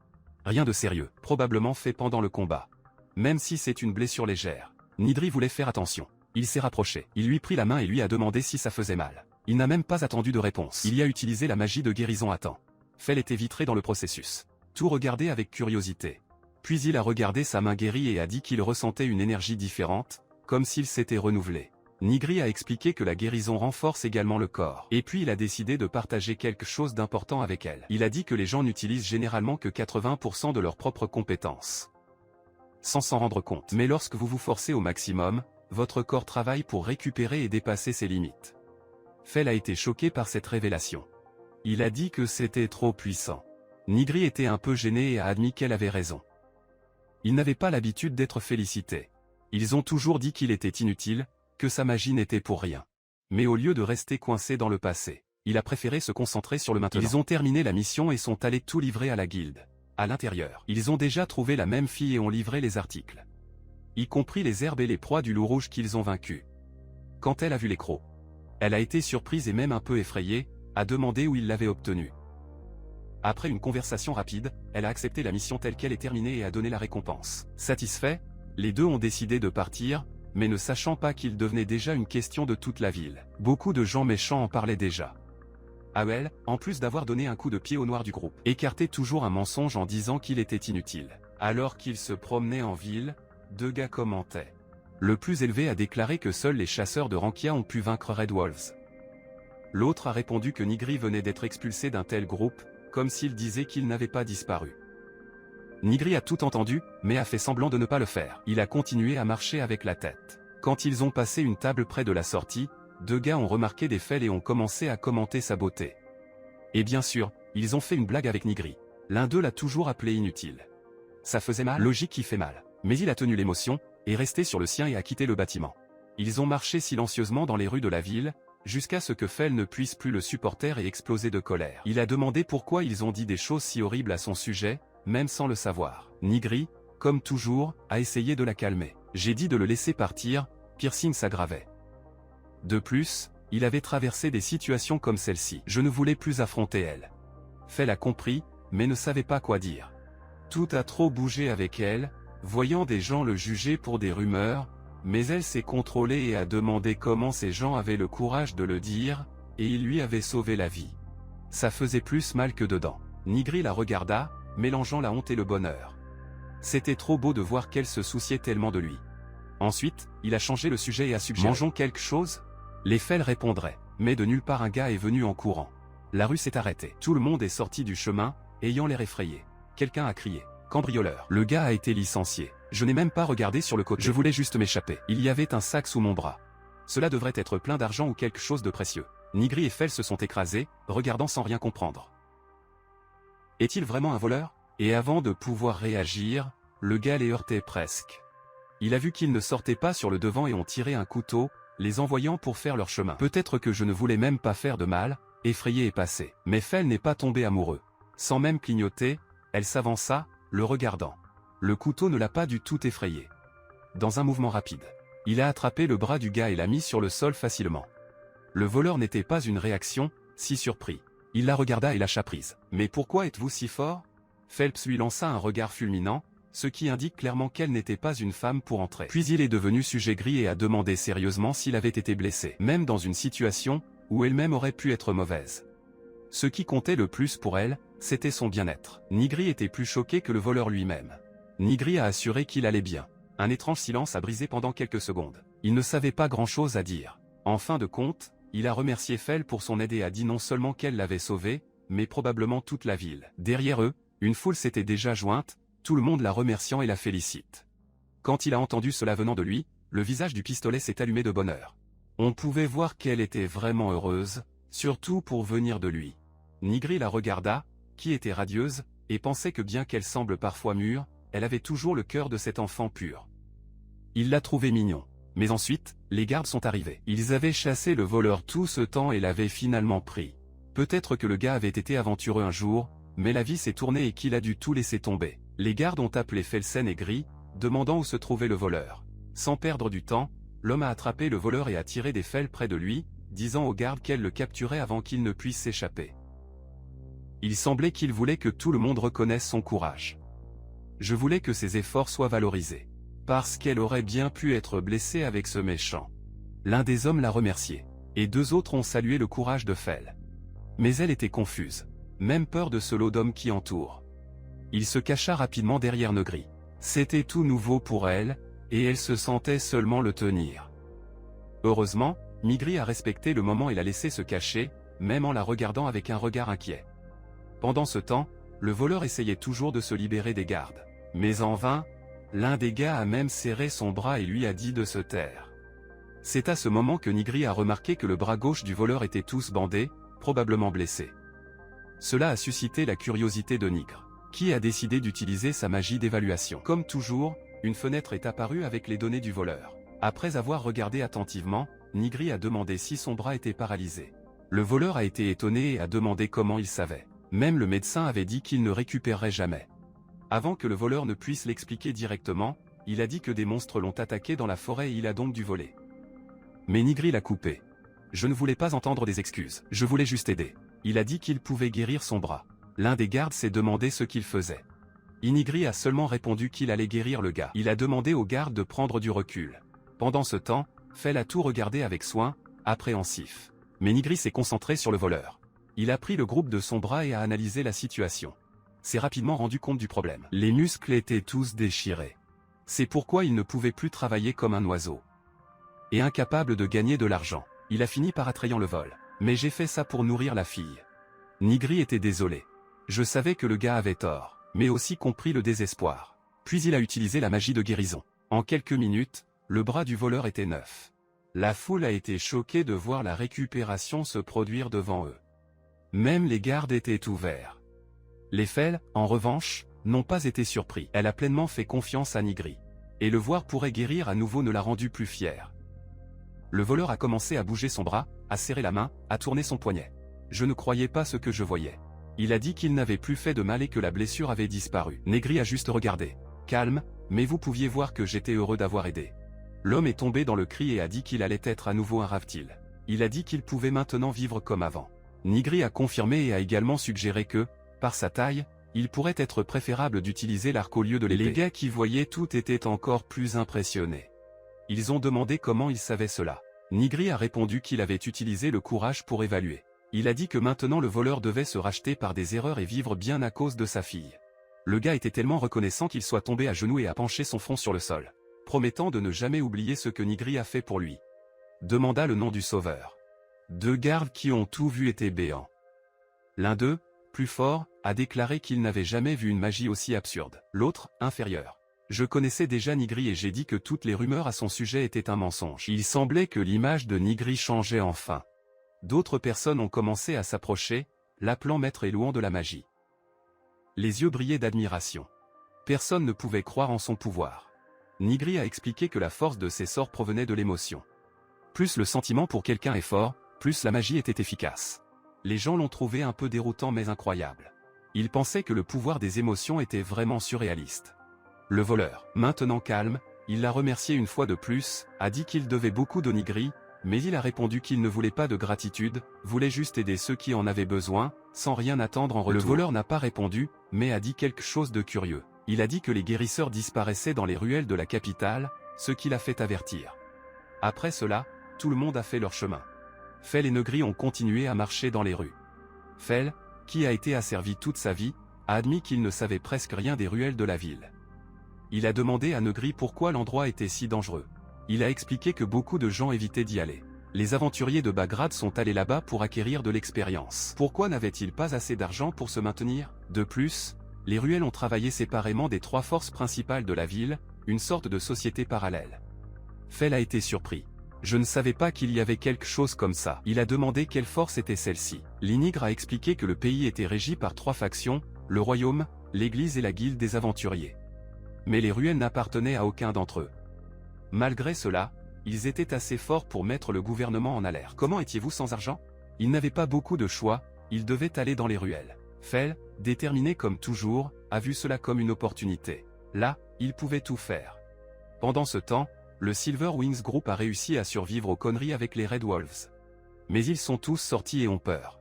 Rien de sérieux, probablement fait pendant le combat. Même si c'est une blessure légère. Nigri voulait faire attention. Il s'est rapproché. Il lui prit la main et lui a demandé si ça faisait mal. Il n'a même pas attendu de réponse. Il y a utilisé la magie de guérison à temps. Fell était vitré dans le processus. Tout regardait avec curiosité. Puis il a regardé sa main guérie et a dit qu'il ressentait une énergie différente, comme s'il s'était renouvelé. Nigri a expliqué que la guérison renforce également le corps. Et puis il a décidé de partager quelque chose d'important avec elle. Il a dit que les gens n'utilisent généralement que 80% de leurs propres compétences. Sans s'en rendre compte. Mais lorsque vous vous forcez au maximum, votre corps travaille pour récupérer et dépasser ses limites. Fell a été choqué par cette révélation. Il a dit que c'était trop puissant. Nigri était un peu gêné et a admis qu'elle avait raison. Il n'avait pas l'habitude d'être félicité. Ils ont toujours dit qu'il était inutile, que sa magie n'était pour rien. Mais au lieu de rester coincé dans le passé, il a préféré se concentrer sur le maintenant. Ils ont terminé la mission et sont allés tout livrer à la guilde. À l'intérieur, ils ont déjà trouvé la même fille et ont livré les articles. Y compris les herbes et les proies du loup rouge qu'ils ont vaincus. Quand elle a vu les crocs, elle a été surprise et même un peu effrayée, a demandé où ils l'avaient obtenu. Après une conversation rapide, elle a accepté la mission telle qu'elle est terminée et a donné la récompense. Satisfait, les deux ont décidé de partir, mais ne sachant pas qu'il devenait déjà une question de toute la ville. Beaucoup de gens méchants en parlaient déjà. Howell, en plus d'avoir donné un coup de pied au noir du groupe, écartait toujours un mensonge en disant qu'il était inutile. Alors qu'il se promenait en ville, deux gars commentaient. Le plus élevé a déclaré que seuls les chasseurs de Rankia ont pu vaincre Red Wolves. L'autre a répondu que Nigri venait d'être expulsé d'un tel groupe, comme s'il disait qu'il n'avait pas disparu. Nigri a tout entendu, mais a fait semblant de ne pas le faire. Il a continué à marcher avec la tête. Quand ils ont passé une table près de la sortie, deux gars ont remarqué des Fell et ont commencé à commenter sa beauté. Et bien sûr, ils ont fait une blague avec Nigri. L'un d'eux l'a toujours appelé inutile. Ça faisait mal, logique qui fait mal. Mais il a tenu l'émotion, est resté sur le sien et a quitté le bâtiment. Ils ont marché silencieusement dans les rues de la ville, jusqu'à ce que Fell ne puisse plus le supporter et exploser de colère. Il a demandé pourquoi ils ont dit des choses si horribles à son sujet, même sans le savoir. Nigri, comme toujours, a essayé de la calmer. J'ai dit de le laisser partir, Piercing s'aggravait. De plus, il avait traversé des situations comme celle-ci. Je ne voulais plus affronter elle. Fell a compris, mais ne savait pas quoi dire. Tout a trop bougé avec elle, voyant des gens le juger pour des rumeurs, mais elle s'est contrôlée et a demandé comment ces gens avaient le courage de le dire, et ils lui avaient sauvé la vie. Ça faisait plus mal que dedans. Nigri la regarda, mélangeant la honte et le bonheur. C'était trop beau de voir qu'elle se souciait tellement de lui. Ensuite, il a changé le sujet et a suggéré « Mangeons quelque chose ?» Les Fell répondraient, mais de nulle part un gars est venu en courant. La rue s'est arrêtée. Tout le monde est sorti du chemin, ayant l'air effrayé. Quelqu'un a crié « Cambrioleur !» Le gars a été licencié. Je n'ai même pas regardé sur le côté. Je voulais juste m'échapper. Il y avait un sac sous mon bras. Cela devrait être plein d'argent ou quelque chose de précieux. Nigri et Fell se sont écrasés, regardant sans rien comprendre. Est-il vraiment un voleur? Et avant de pouvoir réagir, le gars les heurtait presque. Il a vu qu'ils ne sortaient pas sur le devant et ont tiré un couteau, les envoyant pour faire leur chemin. Peut-être que je ne voulais même pas faire de mal, effrayé et passé. Mais Fell n'est pas tombé amoureux. Sans même clignoter, elle s'avança, le regardant. Le couteau ne l'a pas du tout effrayé. Dans un mouvement rapide, il a attrapé le bras du gars et l'a mis sur le sol facilement. Le voleur n'était pas une réaction, si surpris. Il la regarda et lâcha prise. « Mais pourquoi êtes-vous si fort ?» Phelps lui lança un regard fulminant, ce qui indique clairement qu'elle n'était pas une femme pour entrer. Puis il est devenu sujet gris et a demandé sérieusement s'il avait été blessé, même dans une situation où elle-même aurait pu être mauvaise. Ce qui comptait le plus pour elle, c'était son bien-être. Nigri était plus choqué que le voleur lui-même. Nigri a assuré qu'il allait bien. Un étrange silence a brisé pendant quelques secondes. Il ne savait pas grand-chose à dire. En fin de compte, il a remercié Fell pour son aide et a dit non seulement qu'elle l'avait sauvé, mais probablement toute la ville. Derrière eux, une foule s'était déjà jointe, tout le monde la remerciant et la félicite. Quand il a entendu cela venant de lui, Le visage du pistolet s'est allumé de bonheur. On pouvait voir qu'elle était vraiment heureuse, surtout pour venir de lui. Nigri la regarda, qui était radieuse, et pensait que bien qu'elle semble parfois mûre, elle avait toujours le cœur de cet enfant pur. Il l'a trouvé mignon. Mais ensuite, les gardes sont arrivés. Ils avaient chassé le voleur tout ce temps et l'avaient finalement pris. Peut-être que le gars avait été aventureux un jour, mais la vie s'est tournée et qu'il a dû tout laisser tomber. Les gardes ont appelé Felsen et Gris, demandant où se trouvait le voleur. Sans perdre du temps, l'homme a attrapé le voleur et a tiré des fels près de lui, disant aux gardes qu'elle le capturait avant qu'il ne puisse s'échapper. Il semblait qu'il voulait que tout le monde reconnaisse son courage. Je voulais que ses efforts soient valorisés. Parce qu'elle aurait bien pu être blessée avec ce méchant. L'un des hommes l'a remercié. Et 2 autres ont salué le courage de Fel. Mais elle était confuse. Même peur de ce lot d'hommes qui entoure. Il se cacha rapidement derrière Negri. C'était tout nouveau pour elle, et elle se sentait seulement le tenir. Heureusement, Nigri a respecté le moment et l'a laissé se cacher, même en la regardant avec un regard inquiet. Pendant ce temps, le voleur essayait toujours de se libérer des gardes. Mais en vain, l'un des gars a même serré son bras et lui a dit de se taire. C'est à ce moment que Nigri a remarqué que le bras gauche du voleur était tous bandés, probablement blessés. Cela a suscité la curiosité de Nigre, qui a décidé d'utiliser sa magie d'évaluation. Comme toujours, une fenêtre est apparue avec les données du voleur. Après avoir regardé attentivement, Nigri a demandé si son bras était paralysé. Le voleur a été étonné et a demandé comment il savait. Même le médecin avait dit qu'il ne récupérerait jamais. Avant que le voleur ne puisse l'expliquer directement, il a dit que des monstres l'ont attaqué dans la forêt et il a donc dû voler. Mais Nigri l'a coupé. Je ne voulais pas entendre des excuses, je voulais juste aider. Il a dit qu'il pouvait guérir son bras. L'un des gardes s'est demandé ce qu'il faisait. Nigri a seulement répondu qu'il allait guérir le gars. Il a demandé aux gardes de prendre du recul. Pendant ce temps, Fel a tout regardé avec soin, appréhensif. Mais Nigri s'est concentré sur le voleur. Il a pris le groupe de son bras et a analysé la situation. S'est rapidement rendu compte du problème. Les muscles étaient tous déchirés. C'est pourquoi il ne pouvait plus travailler comme un oiseau. Et incapable de gagner de l'argent. Il a fini par attrayant le vol. Mais j'ai fait ça pour nourrir la fille. Nigri était désolé. Je savais que le gars avait tort, mais aussi compris le désespoir. Puis il a utilisé la magie de guérison. En quelques minutes, le bras du voleur était neuf. La foule a été choquée de voir la récupération se produire devant eux. Même les gardes étaient ouverts. Les Fel, en revanche, n'ont pas été surpris. Elle a pleinement fait confiance à Nigri. Et le voir pourrait guérir à nouveau ne l'a rendu plus fier. Le voleur a commencé à bouger son bras, à serrer la main, à tourner son poignet. Je ne croyais pas ce que je voyais. Il a dit qu'il n'avait plus fait de mal et que la blessure avait disparu. Nigri a juste regardé. Calme, mais vous pouviez voir que j'étais heureux d'avoir aidé. L'homme est tombé dans le cri et a dit qu'il allait être à nouveau un Raftil. Il a dit qu'il pouvait maintenant vivre comme avant. Nigri a confirmé et a également suggéré que, par sa taille, il pourrait être préférable d'utiliser l'arc au lieu de l'épée. Les gars qui voyaient tout étaient encore plus impressionnés. Ils ont demandé comment il savait cela. Nigri a répondu qu'il avait utilisé le courage pour évaluer. Il a dit que maintenant le voleur devait se racheter par des erreurs et vivre bien à cause de sa fille. Le gars était tellement reconnaissant qu'il soit tombé à genoux et a penché son front sur le sol, promettant de ne jamais oublier ce que Nigri a fait pour lui. Demanda le nom du sauveur. 2 gardes qui ont tout vu étaient béants. L'un d'eux, plus fort, a déclaré qu'il n'avait jamais vu une magie aussi absurde. L'autre, inférieur. Je connaissais déjà Nigri et j'ai dit que toutes les rumeurs à son sujet étaient un mensonge. Il semblait que l'image de Nigri changeait enfin. D'autres personnes ont commencé à s'approcher, l'appelant maître et louant de la magie. Les yeux brillaient d'admiration. Personne ne pouvait croire en son pouvoir. Nigri a expliqué que la force de ses sorts provenait de l'émotion. Plus le sentiment pour quelqu'un est fort, plus la magie était efficace. Les gens l'ont trouvé un peu déroutant mais incroyable. Ils pensaient que le pouvoir des émotions était vraiment surréaliste. Le voleur, maintenant calme, il l'a remercié une fois de plus, a dit qu'il devait beaucoup de Nigri, mais il a répondu qu'il ne voulait pas de gratitude, voulait juste aider ceux qui en avaient besoin, sans rien attendre en retour. Le voleur n'a pas répondu, mais a dit quelque chose de curieux. Il a dit que les guérisseurs disparaissaient dans les ruelles de la capitale, ce qui l'a fait avertir. Après cela, tout le monde a fait leur chemin. Fel et Negri ont continué à marcher dans les rues. Fel, qui a été asservi toute sa vie, a admis qu'il ne savait presque rien des ruelles de la ville. Il a demandé à Negri pourquoi l'endroit était si dangereux. Il a expliqué que beaucoup de gens évitaient d'y aller. Les aventuriers de Baghrad sont allés là-bas pour acquérir de l'expérience. Pourquoi n'avaient-ils pas assez d'argent pour se maintenir? De plus, les ruelles ont travaillé séparément des 3 forces principales de la ville, une sorte de société parallèle. Fel a été surpris. Je ne savais pas qu'il y avait quelque chose comme ça. Il a demandé quelle force était celle-ci. L'Inigre a expliqué que le pays était régi par 3 factions, le royaume, l'église et la guilde des aventuriers. Mais les ruelles n'appartenaient à aucun d'entre eux. Malgré cela, ils étaient assez forts pour mettre le gouvernement en alerte. Comment étiez-vous sans argent? Ils n'avaient pas beaucoup de choix, ils devaient aller dans les ruelles. Fel, déterminé comme toujours, a vu cela comme une opportunité. Là, il pouvait tout faire. Pendant ce temps, le Silver Wings Group a réussi à survivre aux conneries avec les Red Wolves. Mais ils sont tous sortis et ont peur.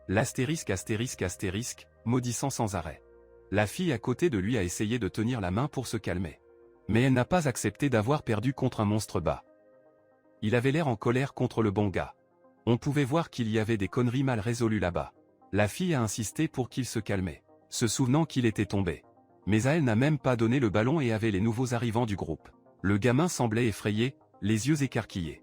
L'astérisque astérisque astérisque, maudissant sans arrêt. La fille à côté de lui a essayé de tenir la main pour se calmer. Mais elle n'a pas accepté d'avoir perdu contre un monstre bas. Il avait l'air en colère contre le bon gars. On pouvait voir qu'il y avait des conneries mal résolues là-bas. La fille a insisté pour qu'il se calmait, se souvenant qu'il était tombé. Mais elle n'a même pas donné le ballon et avait les nouveaux arrivants du groupe. Le gamin semblait effrayé, les yeux écarquillés.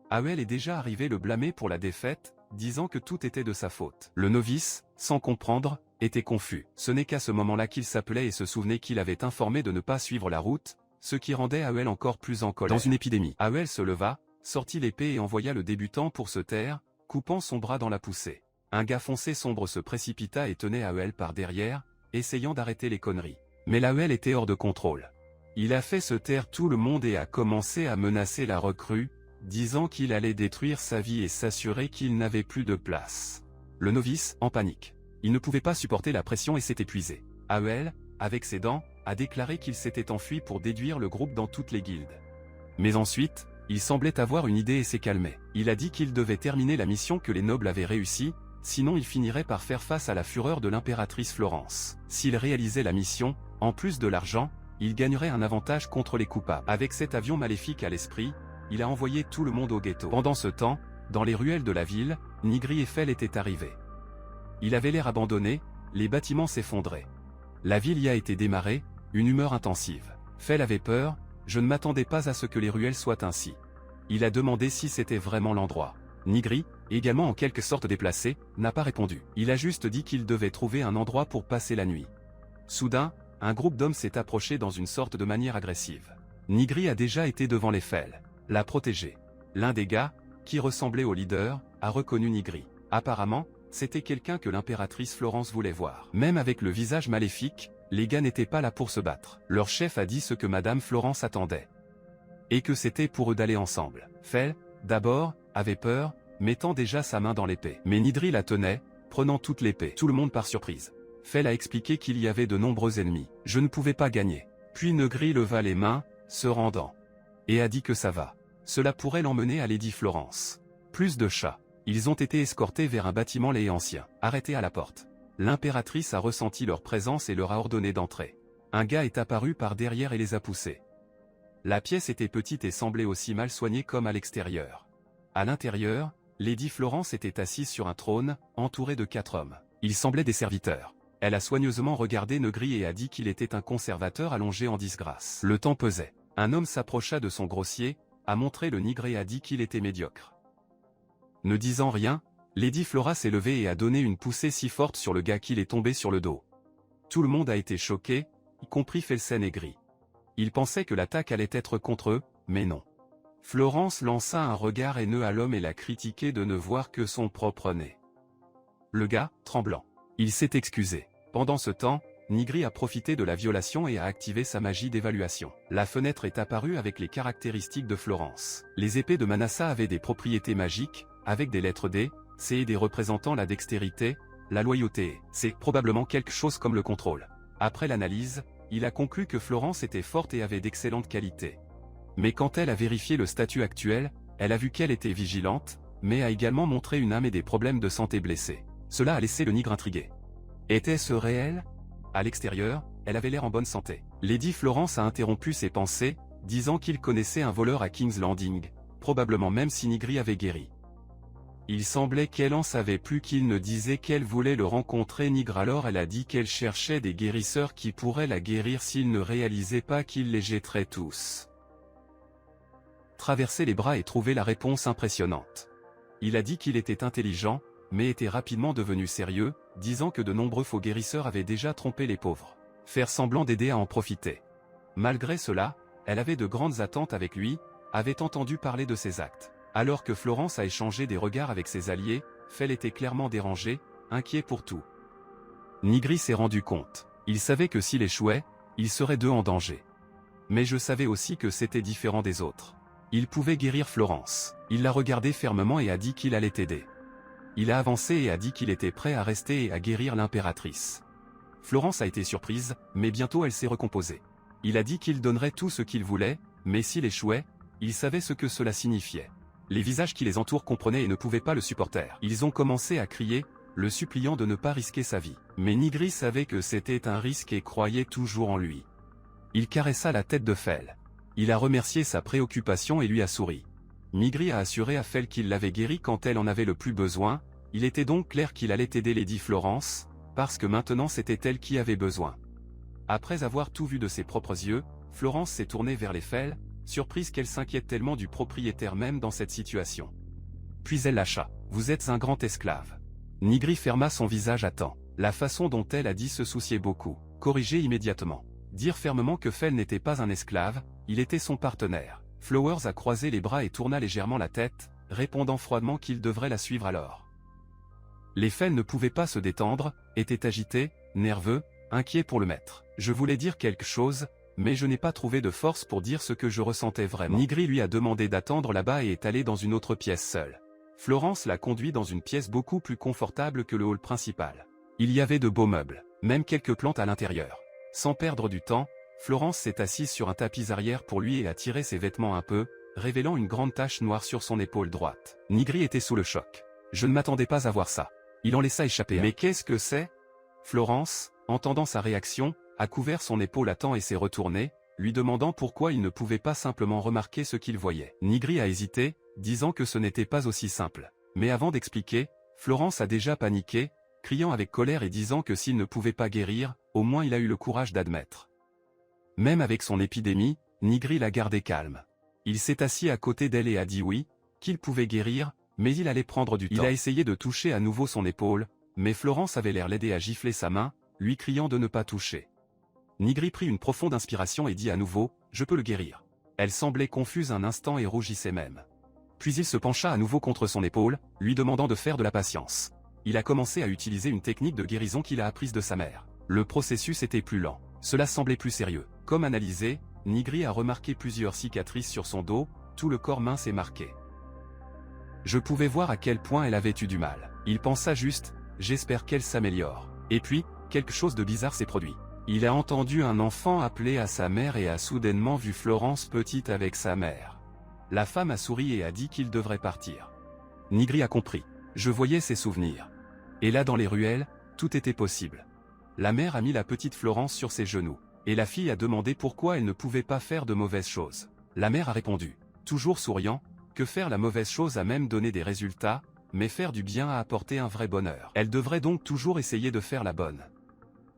Ael est déjà arrivé le blâmer pour la défaite, disant que tout était de sa faute. Le novice, sans comprendre, était confus. Ce n'est qu'à ce moment-là qu'il s'appelait et se souvenait qu'il avait informé de ne pas suivre la route, ce qui rendait Ael encore plus en colère. Dans une épidémie, Ael se leva, sortit l'épée et envoya le débutant pour se taire, coupant son bras dans la poussée. Un gars foncé sombre se précipita et tenait Ael par derrière, essayant d'arrêter les conneries. Mais l'Ael était hors de contrôle. Il a fait se taire tout le monde et a commencé à menacer la recrue, disant qu'il allait détruire sa vie et s'assurer qu'il n'avait plus de place. Le novice, en panique. Il ne pouvait pas supporter la pression et s'est épuisé. Ael, avec ses dents, a déclaré qu'il s'était enfui pour déduire le groupe dans toutes les guildes. Mais ensuite, il semblait avoir une idée et s'est calmé. Il a dit qu'il devait terminer la mission que les nobles avaient réussi, sinon il finirait par faire face à la fureur de l'impératrice Florence. S'il réalisait la mission, en plus de l'argent, il gagnerait un avantage contre les coupables. Avec cet avion maléfique à l'esprit, il a envoyé tout le monde au ghetto. Pendant ce temps, dans les ruelles de la ville, Nigri et Fel étaient arrivés. Il avait l'air abandonné, les bâtiments s'effondraient. La ville y a été démarrée, une humeur intensive. Fel avait peur, je ne m'attendais pas à ce que les ruelles soient ainsi. Il a demandé si c'était vraiment l'endroit. Nigri, également en quelque sorte déplacé, n'a pas répondu. Il a juste dit qu'il devait trouver un endroit pour passer la nuit. Soudain, un groupe d'hommes s'est approché dans une sorte de manière agressive. Nigri a déjà été devant les Fel, l'a protégé. L'un des gars, qui ressemblait au leader, a reconnu Nigri. Apparemment, c'était quelqu'un que l'impératrice Florence voulait voir. Même avec le visage maléfique, les gars n'étaient pas là pour se battre. Leur chef a dit ce que Madame Florence attendait. Et que c'était pour eux d'aller ensemble. Fel, d'abord, avait peur, mettant déjà sa main dans l'épée. Mais Nigri la tenait, prenant toute l'épée. Tout le monde par surprise. Fel a expliqué qu'il y avait de nombreux ennemis. Je ne pouvais pas gagner. Puis Nigri leva les mains, se rendant. Et a dit que ça va. Cela pourrait l'emmener à Lady Florence. Plus de chats. Ils ont été escortés vers un bâtiment laid et ancien. Arrêtés à la porte. L'impératrice a ressenti leur présence et leur a ordonné d'entrer. Un gars est apparu par derrière et les a poussés. La pièce était petite et semblait aussi mal soignée comme à l'extérieur. À l'intérieur, Lady Florence était assise sur un trône, entourée de 4 hommes. Ils semblaient des serviteurs. Elle a soigneusement regardé Nigri et a dit qu'il était un conservateur allongé en disgrâce. Le temps pesait. Un homme s'approcha de son grossier, a montré le Nigri et a dit qu'il était médiocre. Ne disant rien, Lady Flora s'est levée et a donné une poussée si forte sur le gars qu'il est tombé sur le dos. Tout le monde a été choqué, y compris Felsen et Gris. Ils pensaient que l'attaque allait être contre eux, mais non. Florence lança un regard haineux à l'homme et l'a critiqué de ne voir que son propre nez. Le gars, tremblant. Il s'est excusé. Pendant ce temps, Nigri a profité de la violation et a activé sa magie d'évaluation. La fenêtre est apparue avec les caractéristiques de Florence. Les épées de Manassa avaient des propriétés magiques, avec des lettres D, C et D représentant la dextérité, la loyauté. C'est probablement quelque chose comme le contrôle. Après l'analyse, il a conclu que Florence était forte et avait d'excellentes qualités. Mais quand elle a vérifié le statut actuel, elle a vu qu'elle était vigilante, mais a également montré une âme et des problèmes de santé blessés. Cela a laissé le Nigre intrigué. Était-ce réel? À l'extérieur, elle avait l'air en bonne santé. Lady Florence a interrompu ses pensées, disant qu'il connaissait un voleur à King's Landing, probablement même si Nigri avait guéri. Il semblait qu'elle en savait plus qu'il ne disait qu'elle voulait le rencontrer Nigre, alors elle a dit qu'elle cherchait des guérisseurs qui pourraient la guérir s'il ne réalisait pas qu'il les jetterait tous. Traverser les bras et trouver la réponse impressionnante. Il a dit qu'il était intelligent, mais était rapidement devenu sérieux, disant que de nombreux faux guérisseurs avaient déjà trompé les pauvres. Faire semblant d'aider à en profiter. Malgré cela, elle avait de grandes attentes avec lui, avait entendu parler de ses actes. Alors que Florence a échangé des regards avec ses alliés, Fell était clairement dérangé, inquiet pour tout. Nigri s'est rendu compte. Il savait que s'il échouait, ils seraient deux en danger. Mais je savais aussi que c'était différent des autres. Il pouvait guérir Florence. Il l'a regardé fermement et a dit qu'il allait aider. Il a avancé et a dit qu'il était prêt à rester et à guérir l'impératrice. Florence a été surprise, mais bientôt elle s'est recomposée. Il a dit qu'il donnerait tout ce qu'il voulait, mais s'il échouait, il savait ce que cela signifiait. Les visages qui les entourent comprenaient et ne pouvaient pas le supporter. Ils ont commencé à crier, le suppliant de ne pas risquer sa vie. Mais Nigri savait que c'était un risque et croyait toujours en lui. Il caressa la tête de Fell. Il a remercié sa préoccupation et lui a souri. Nigri a assuré à Fell qu'il l'avait guéri quand elle en avait le plus besoin, il était donc clair qu'il allait aider Lady Florence, parce que maintenant c'était elle qui avait besoin. Après avoir tout vu de ses propres yeux, Florence s'est tournée vers les Fell, surprise qu'elle s'inquiète tellement du propriétaire même dans cette situation. Puis elle lâcha. « Vous êtes un grand esclave. » Nigri ferma son visage à temps. La façon dont elle a dit se souciait beaucoup. Corriger immédiatement. Dire fermement que Fell n'était pas un esclave, il était son partenaire. Flowers a croisé les bras et tourna légèrement la tête, répondant froidement qu'il devrait la suivre alors. Les Fell ne pouvaient pas se détendre, étaient agités, nerveux, inquiets pour le maître. « Je voulais dire quelque chose, mais je n'ai pas trouvé de force pour dire ce que je ressentais vraiment. » Nigri lui a demandé d'attendre là-bas et est allé dans une autre pièce seule. Florence l'a conduit dans une pièce beaucoup plus confortable que le hall principal. Il y avait de beaux meubles, même quelques plantes à l'intérieur. Sans perdre du temps, Florence s'est assise sur un tapis arrière pour lui et a tiré ses vêtements un peu, révélant une grande tache noire sur son épaule droite. Nigri était sous le choc. « Je ne m'attendais pas à voir ça. » Il en laissa échapper. « Mais qu'est-ce que c'est ?» Florence, entendant sa réaction, a couvert son épaule à temps et s'est retournée, lui demandant pourquoi il ne pouvait pas simplement remarquer ce qu'il voyait. Nigri a hésité, disant que ce n'était pas aussi simple. Mais avant d'expliquer, Florence a déjà paniqué, criant avec colère et disant que s'il ne pouvait pas guérir, au moins il a eu le courage d'admettre. Même avec son épidémie, Nigri l'a gardé calme. Il s'est assis à côté d'elle et a dit oui, qu'il pouvait guérir, mais il allait prendre du temps. Il a essayé de toucher à nouveau son épaule, mais Florence avait l'air l'aider à gifler sa main, lui criant de ne pas toucher. Nigri prit une profonde inspiration et dit à nouveau « Je peux le guérir ». Elle semblait confuse un instant et rougissait même. Puis il se pencha à nouveau contre son épaule, lui demandant de faire de la patience. Il a commencé à utiliser une technique de guérison qu'il a apprise de sa mère. Le processus était plus lent. Cela semblait plus sérieux. Comme analysé, Nigri a remarqué plusieurs cicatrices sur son dos, tout le corps mince et marqué. Je pouvais voir à quel point elle avait eu du mal. Il pensa juste « J'espère qu'elle s'améliore ». Et puis, quelque chose de bizarre s'est produit. Il a entendu un enfant appeler à sa mère et a soudainement vu Florence petite avec sa mère. La femme a souri et a dit qu'il devrait partir. Nigri a compris. Je voyais ses souvenirs. Et là dans les ruelles, tout était possible. La mère a mis la petite Florence sur ses genoux. Et la fille a demandé pourquoi elle ne pouvait pas faire de mauvaises choses. La mère a répondu, toujours souriant, que faire la mauvaise chose a même donné des résultats, mais faire du bien a apporté un vrai bonheur. Elle devrait donc toujours essayer de faire la bonne.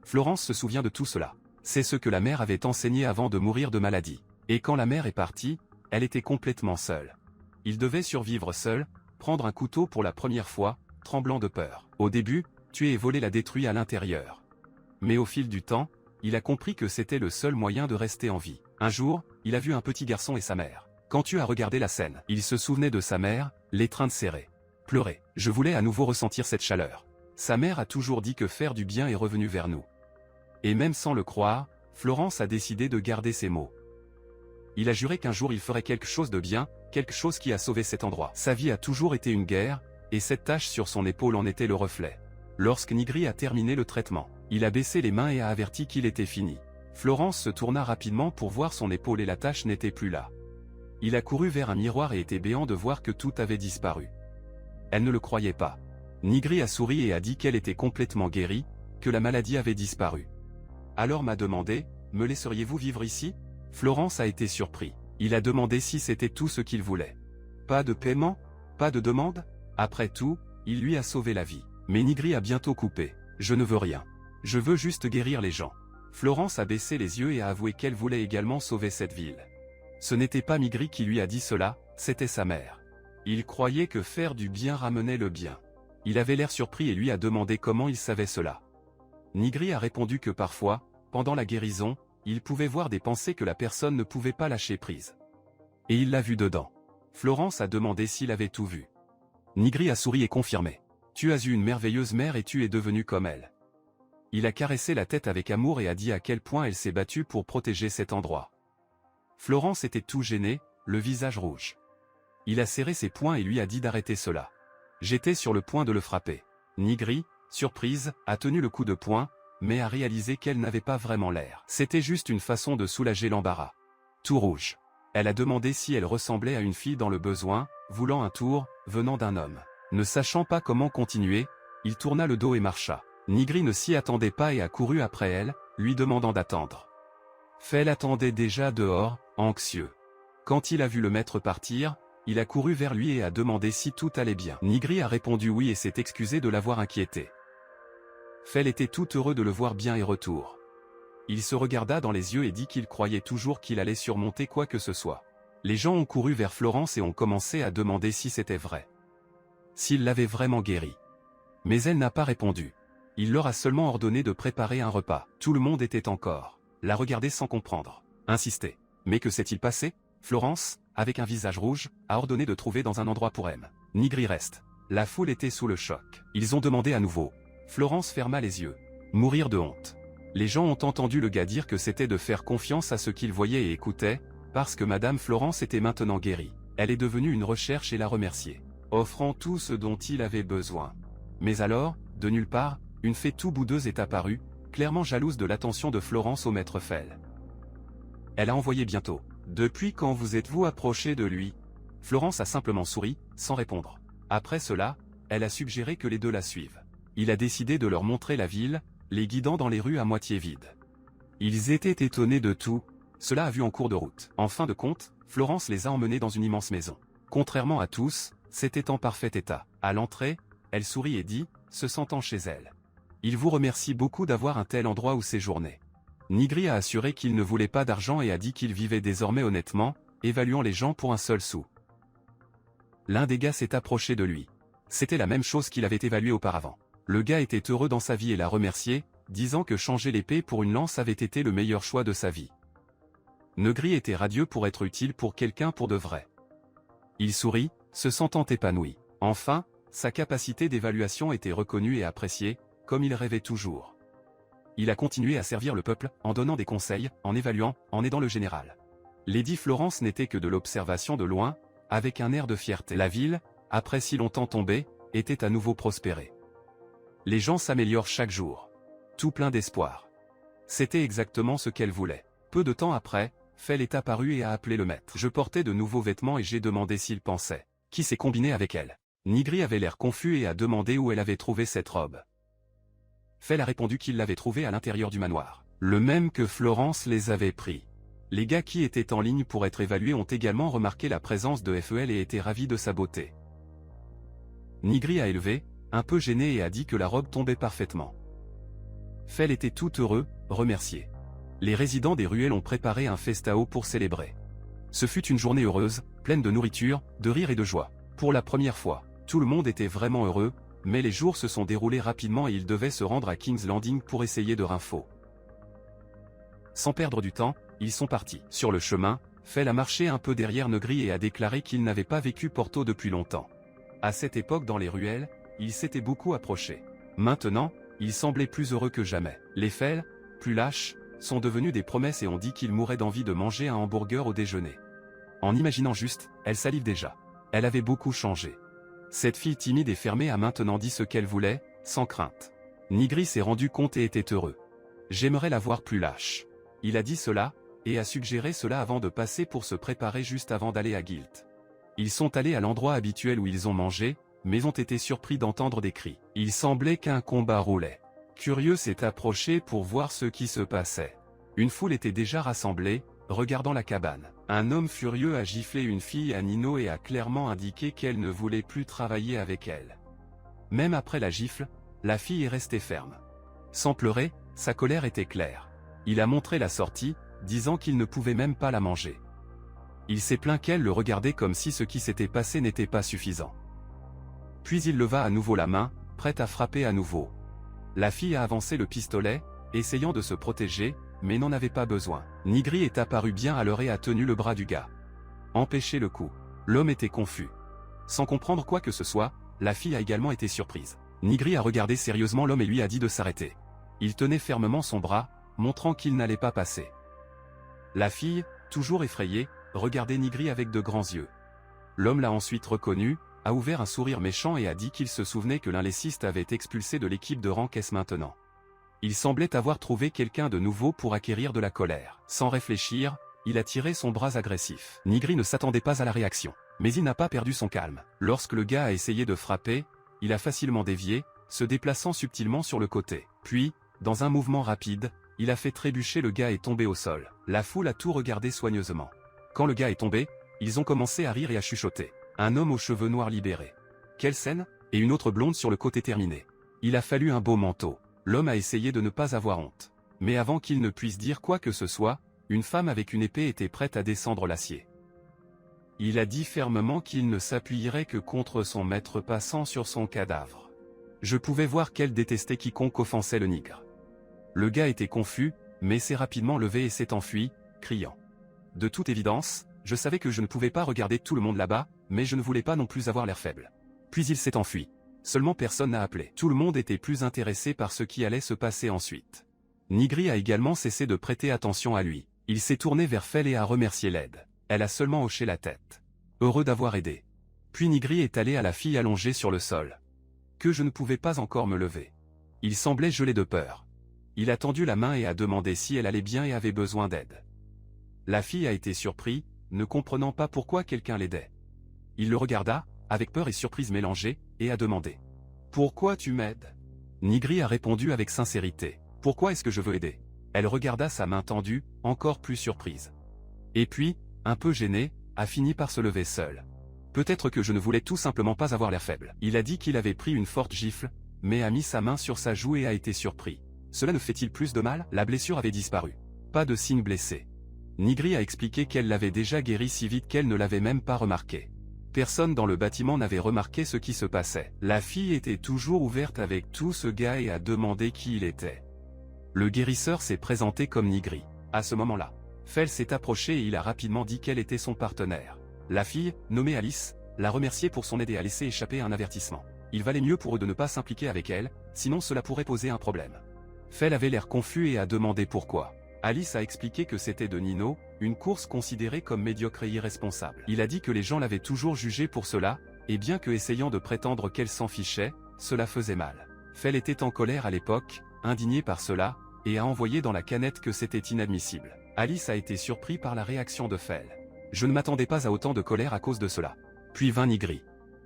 Florence se souvient de tout cela. C'est ce que la mère avait enseigné avant de mourir de maladie. Et quand la mère est partie, elle était complètement seule. Il devait survivre seul, prendre un couteau pour la première fois, tremblant de peur. Au début, tuer et voler l'a détruit à l'intérieur. Mais au fil du temps, il a compris que c'était le seul moyen de rester en vie. Un jour, il a vu un petit garçon et sa mère. Quand tu as regardé la scène, il se souvenait de sa mère, l'étreinte serrée. Pleurer. Je voulais à nouveau ressentir cette chaleur. Sa mère a toujours dit que faire du bien est revenu vers nous. Et même sans le croire, Florence a décidé de garder ses mots. Il a juré qu'un jour il ferait quelque chose de bien, quelque chose qui a sauvé cet endroit. Sa vie a toujours été une guerre, et cette tache sur son épaule en était le reflet. Lorsque Nigri a terminé le traitement, il a baissé les mains et a averti qu'il était fini. Florence se tourna rapidement pour voir son épaule et la tache n'était plus là. Il a couru vers un miroir et était béant de voir que tout avait disparu. Elle ne le croyait pas. Nigri a souri et a dit qu'elle était complètement guérie, que la maladie avait disparu. Alors m'a demandé, me laisseriez-vous vivre ici ? Florence a été surpris. Il a demandé si c'était tout ce qu'il voulait. Pas de paiement ? Pas de demande ? Après tout, il lui a sauvé la vie. Mais Nigri a bientôt coupé. Je ne veux rien. Je veux juste guérir les gens. Florence a baissé les yeux et a avoué qu'elle voulait également sauver cette ville. Ce n'était pas Nigri qui lui a dit cela, c'était sa mère. Il croyait que faire du bien ramenait le bien. Il avait l'air surpris et lui a demandé comment il savait cela. Nigri a répondu que parfois, pendant la guérison, il pouvait voir des pensées que la personne ne pouvait pas lâcher prise. Et il l'a vu dedans. Florence a demandé s'il avait tout vu. Nigri a souri et confirmé. Tu as eu une merveilleuse mère et tu es devenu comme elle. Il a caressé la tête avec amour et a dit à quel point elle s'est battue pour protéger cet endroit. Florence était tout gênée, le visage rouge. Il a serré ses poings et lui a dit d'arrêter cela. J'étais sur le point de le frapper. Nigri, surprise, a tenu le coup de poing, mais a réalisé qu'elle n'avait pas vraiment l'air. C'était juste une façon de soulager l'embarras. Tout rouge. Elle a demandé si elle ressemblait à une fille dans le besoin, voulant un tour, venant d'un homme. Ne sachant pas comment continuer, il tourna le dos et marcha. Nigri ne s'y attendait pas et a couru après elle, lui demandant d'attendre. Fel attendait déjà dehors, anxieux. Quand il a vu le maître partir, il a couru vers lui et a demandé si tout allait bien. Nigri a répondu oui et s'est excusé de l'avoir inquiété. Fel était tout heureux de le voir bien et retour. Il se regarda dans les yeux et dit qu'il croyait toujours qu'il allait surmonter quoi que ce soit. Les gens ont couru vers Florence et ont commencé à demander si c'était vrai. S'il l'avait vraiment guéri. Mais elle n'a pas répondu. Il leur a seulement ordonné de préparer un repas. Tout le monde était encore la regarder sans comprendre. Insisté. Mais que s'est-il passé? Florence, avec un visage rouge, a ordonné de trouver dans un endroit pour M. Nigri reste. La foule était sous le choc. Ils ont demandé à nouveau. Florence ferma les yeux. Mourir de honte. Les gens ont entendu le gars dire que c'était de faire confiance à ce qu'ils voyaient et écoutaient, parce que Madame Florence était maintenant guérie. Elle est devenue une recherche et l'a remercié, offrant tout ce dont il avait besoin. Mais alors, de nulle part, une fée tout boudeuse est apparue, clairement jalouse de l'attention de Florence au maître Fel. Elle a envoyé bientôt. Depuis quand vous êtes-vous approché de lui? Florence a simplement souri, sans répondre. Après cela, elle a suggéré que les deux la suivent. Il a décidé de leur montrer la ville, les guidant dans les rues à moitié vides. Ils étaient étonnés de tout, cela a vu en cours de route. En fin de compte, Florence les a emmenés dans une immense maison. Contrairement à tous, c'était en parfait état. À l'entrée, elle sourit et dit, se sentant chez elle. Il vous remercie beaucoup d'avoir un tel endroit où séjourner. Nigri a assuré qu'il ne voulait pas d'argent et a dit qu'il vivait désormais honnêtement, évaluant les gens pour un seul sou. L'un des gars s'est approché de lui. C'était la même chose qu'il avait évalué auparavant. Le gars était heureux dans sa vie et l'a remercié, disant que changer l'épée pour une lance avait été le meilleur choix de sa vie. Nigri était radieux pour être utile pour quelqu'un pour de vrai. Il sourit, se sentant épanoui. Enfin, sa capacité d'évaluation était reconnue et appréciée, comme il rêvait toujours. Il a continué à servir le peuple, en donnant des conseils, en évaluant, en aidant le général. Lady Florence n'était que de l'observation de loin, avec un air de fierté. La ville, après si longtemps tombée, était à nouveau prospérée. Les gens s'améliorent chaque jour. Tout plein d'espoir. C'était exactement ce qu'elle voulait. Peu de temps après, Fel est apparu et a appelé le maître. Je portais de nouveaux vêtements et j'ai demandé s'il pensait. Qui s'est combiné avec elle? Nigri avait l'air confus et a demandé où elle avait trouvé cette robe. Fel a répondu qu'il l'avait trouvée à l'intérieur du manoir. Le même que Florence les avait pris. Les gars qui étaient en ligne pour être évalués ont également remarqué la présence de Fel et étaient ravis de sa beauté. Nigri a élevé, un peu gêné et a dit que la robe tombait parfaitement. Fel était tout heureux, remercié. Les résidents des ruelles ont préparé un festao pour célébrer. Ce fut une journée heureuse, pleine de nourriture, de rire et de joie. Pour la première fois, tout le monde était vraiment heureux, mais les jours se sont déroulés rapidement et ils devaient se rendre à King's Landing pour essayer de Rinfo. Sans perdre du temps, ils sont partis. Sur le chemin, Fel a marché un peu derrière Nigri et a déclaré qu'il n'avait pas vécu Porto depuis longtemps. À cette époque dans les ruelles, il s'était beaucoup approché. Maintenant, il semblait plus heureux que jamais. Les Fel, plus lâches, sont devenus des promesses et ont dit qu'ils mourraient d'envie de manger un hamburger au déjeuner. En imaginant juste, elle salive déjà. Elle avait beaucoup changé. Cette fille timide et fermée a maintenant dit ce qu'elle voulait, sans crainte. Nigri s'est rendu compte et était heureux. J'aimerais la voir plus lâche. Il a dit cela, et a suggéré cela avant de passer pour se préparer juste avant d'aller à Guilt. Ils sont allés à l'endroit habituel où ils ont mangé, mais ont été surpris d'entendre des cris. Il semblait qu'un combat roulait. Curieux s'est approché pour voir ce qui se passait. Une foule était déjà rassemblée, regardant la cabane. Un homme furieux a giflé une fille à Nino et a clairement indiqué qu'elle ne voulait plus travailler avec elle. Même après la gifle, la fille est restée ferme. Sans pleurer, sa colère était claire. Il a montré la sortie, disant qu'il ne pouvait même pas la manger. Il s'est plaint qu'elle le regardait comme si ce qui s'était passé n'était pas suffisant. Puis il leva à nouveau la main, prête à frapper à nouveau. La fille a avancé le pistolet, essayant de se protéger, mais n'en avait pas besoin. Nigri est apparu bien à l'heure et a tenu le bras du gars. Empêcher le coup. L'homme était confus. Sans comprendre quoi que ce soit, la fille a également été surprise. Nigri a regardé sérieusement l'homme et lui a dit de s'arrêter. Il tenait fermement son bras, montrant qu'il n'allait pas passer. La fille, toujours effrayée, regardait Nigri avec de grands yeux. L'homme l'a ensuite reconnu, a ouvert un sourire méchant et a dit qu'il se souvenait que l'un des lessistes avait été expulsé de l'équipe de Rank S maintenant. Il semblait avoir trouvé quelqu'un de nouveau pour acquérir de la colère. Sans réfléchir, il a tiré son bras agressif. Nigri ne s'attendait pas à la réaction, mais il n'a pas perdu son calme. Lorsque le gars a essayé de frapper, il a facilement dévié, se déplaçant subtilement sur le côté. Puis, dans un mouvement rapide, il a fait trébucher le gars et tomber au sol. La foule a tout regardé soigneusement. Quand le gars est tombé, ils ont commencé à rire et à chuchoter. Un homme aux cheveux noirs libéré. Quelle scène? Et une autre blonde sur le côté terminée. Il a fallu un beau manteau. L'homme a essayé de ne pas avoir honte. Mais avant qu'il ne puisse dire quoi que ce soit, une femme avec une épée était prête à descendre l'acier. Il a dit fermement qu'il ne s'appuierait que contre son maître passant sur son cadavre. Je pouvais voir qu'elle détestait quiconque offensait le nigre. Le gars était confus, mais s'est rapidement levé et s'est enfui, criant. De toute évidence, je savais que je ne pouvais pas regarder tout le monde là-bas, mais je ne voulais pas non plus avoir l'air faible. Puis il s'est enfui. Seulement personne n'a appelé. Tout le monde était plus intéressé par ce qui allait se passer ensuite. Nigri a également cessé de prêter attention à lui. Il s'est tourné vers Fel et a remercié l'aide. Elle a seulement hoché la tête. Heureux d'avoir aidé. Puis Nigri est allé à la fille allongée sur le sol. Que je ne pouvais pas encore me lever. Il semblait gelé de peur. Il a tendu la main et a demandé si elle allait bien et avait besoin d'aide. La fille a été surprise, ne comprenant pas pourquoi quelqu'un l'aidait. Il le regarda, avec peur et surprise mélangées, et a demandé. « Pourquoi tu m'aides » Nigri a répondu avec sincérité. « Pourquoi est-ce que je veux aider ?» Elle regarda sa main tendue, encore plus surprise. Et puis, un peu gêné, a fini par se lever seul. Peut-être que je ne voulais tout simplement pas avoir l'air faible. Il a dit qu'il avait pris une forte gifle, mais a mis sa main sur sa joue et a été surpris. Cela ne fait-il plus de mal? La blessure avait disparu. Pas de signe blessé. Nigri a expliqué qu'elle l'avait déjà guéri si vite qu'elle ne l'avait même pas remarqué. Personne dans le bâtiment n'avait remarqué ce qui se passait. La fille était toujours ouverte avec tout ce gars et a demandé qui il était. Le guérisseur s'est présenté comme Nigri. À ce moment-là, Fel s'est approché et il a rapidement dit quel était son partenaire. La fille, nommée Alice, l'a remercié pour son aide et a laissé échapper un avertissement. Il valait mieux pour eux de ne pas s'impliquer avec elle, sinon cela pourrait poser un problème. Fel avait l'air confus et a demandé pourquoi. Alice a expliqué que c'était de Nino, une course considérée comme médiocre et irresponsable. Il a dit que les gens l'avaient toujours jugé pour cela, et bien que essayant de prétendre qu'elle s'en fichait, cela faisait mal. Fel était en colère à l'époque, indigné par cela, et a envoyé dans la canette que c'était inadmissible. Alice a été surpris par la réaction de Fel. Je ne m'attendais pas à autant de colère à cause de cela. Puis vint Nigri.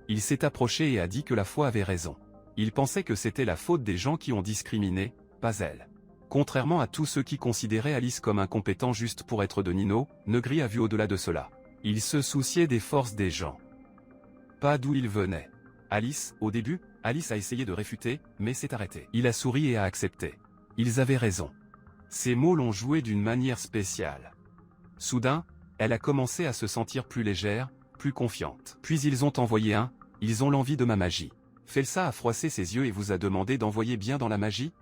Il s'est approché et a dit que la foi avait raison. Il pensait que c'était la faute des gens qui ont discriminé, pas elle. Contrairement à tous ceux qui considéraient Alice comme incompétent juste pour être de Nino, Nigri a vu au-delà de cela. Il se souciait des forces des gens. Pas d'où ils venaient. Alice, au début, Alice a essayé de réfuter, mais s'est arrêté. Il a souri et a accepté. Ils avaient raison. Ces mots l'ont joué d'une manière spéciale. Soudain, elle a commencé à se sentir plus légère, plus confiante. Puis ils ont envoyé ils ont l'envie de ma magie. Felsa a froissé ses yeux et vous a demandé d'envoyer bien dans la magie?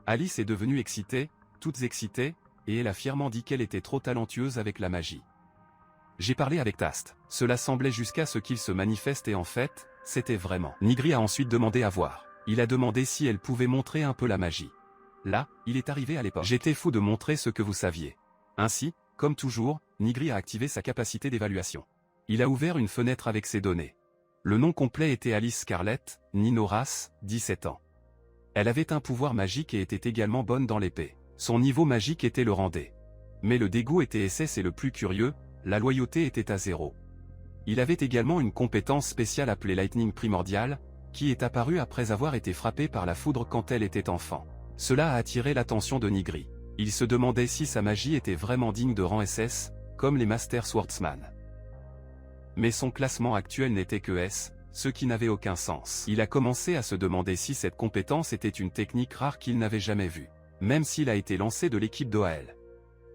Alice est devenue excitée, toute excitée, et elle a fièrement dit qu'elle était trop talentueuse avec la magie. J'ai parlé avec Tast. Cela semblait jusqu'à ce qu'il se manifeste et en fait, c'était vraiment. Nigri a ensuite demandé à voir. Il a demandé si elle pouvait montrer un peu la magie. Là, il est arrivé à l'époque. J'étais fou de montrer ce que vous saviez. Ainsi, comme toujours, Nigri a activé sa capacité d'évaluation. Il a ouvert une fenêtre avec ses données. Le nom complet était Alice Scarlett, Nino race, 17 ans. Elle avait un pouvoir magique et était également bonne dans l'épée. Son niveau magique était le rang D. Mais le dégoût était SS et le plus curieux, la loyauté était à 0. Il avait également une compétence spéciale appelée Lightning Primordial, qui est apparue après avoir été frappée par la foudre quand elle était enfant. Cela a attiré l'attention de Nigri. Il se demandait si sa magie était vraiment digne de rang SS, comme les Master Swordsman. Mais son classement actuel n'était que S, ce qui n'avait aucun sens. Il a commencé à se demander si cette compétence était une technique rare qu'il n'avait jamais vue, même s'il a été lancé de l'équipe d'OAL.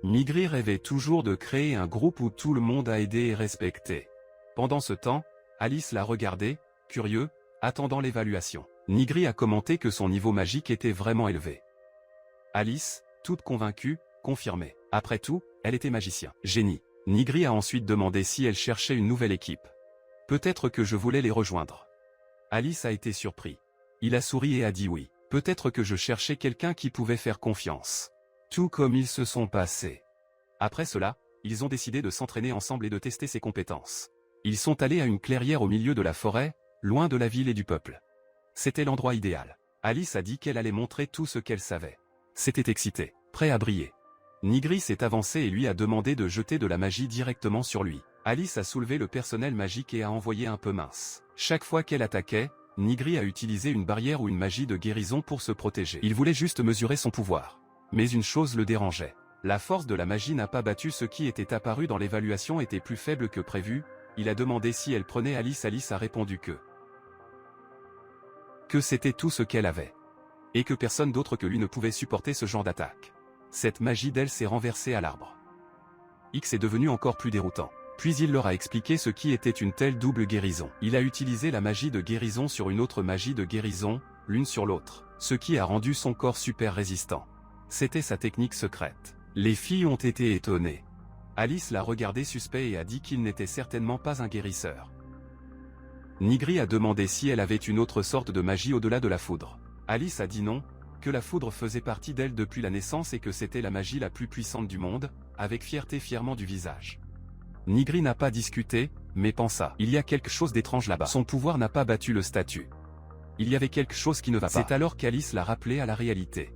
Nigri rêvait toujours de créer un groupe où tout le monde a aidé et respecté. Pendant ce temps, Alice l'a regardé, curieux, attendant l'évaluation. Nigri a commenté que son niveau magique était vraiment élevé. Alice, toute convaincue, confirmait. Après tout, elle était magicien. Génie. Nigri a ensuite demandé si elle cherchait une nouvelle équipe. Peut-être que je voulais les rejoindre. Alice a été surpris. Il a souri et a dit oui. Peut-être que je cherchais quelqu'un qui pouvait faire confiance. Tout comme ils se sont passés. Après cela, ils ont décidé de s'entraîner ensemble et de tester ses compétences. Ils sont allés à une clairière au milieu de la forêt, loin de la ville et du peuple. C'était l'endroit idéal. Alice a dit qu'elle allait montrer tout ce qu'elle savait. C'était excité, prêt à briller. Nigri s'est avancé et lui a demandé de jeter de la magie directement sur lui. Alice a soulevé le personnel magique et a envoyé un peu mince. Chaque fois qu'elle attaquait, Nigri a utilisé une barrière ou une magie de guérison pour se protéger. Il voulait juste mesurer son pouvoir. Mais une chose le dérangeait. La force de la magie n'a pas battu ce qui était apparu dans l'évaluation était plus faible que prévu. Il a demandé si elle prenait Alice. Alice a répondu que c'était tout ce qu'elle avait. Et que personne d'autre que lui ne pouvait supporter ce genre d'attaque. Cette magie d'elle s'est renversée à l'arbre. X est devenu encore plus déroutant. Puis il leur a expliqué ce qui était une telle double guérison. Il a utilisé la magie de guérison sur une autre magie de guérison, l'une sur l'autre, ce qui a rendu son corps super résistant. C'était sa technique secrète. Les filles ont été étonnées. Alice l'a regardé suspect et a dit qu'il n'était certainement pas un guérisseur. Nigri a demandé si elle avait une autre sorte de magie au-delà de la foudre. Alice a dit non, que la foudre faisait partie d'elle depuis la naissance et que c'était la magie la plus puissante du monde, avec fierté fièrement du visage. Nigri n'a pas discuté, mais pensa. Il y a quelque chose d'étrange là-bas. Son pouvoir n'a pas battu le statut. Il y avait quelque chose qui ne va pas. C'est alors qu'Alice l'a rappelé à la réalité.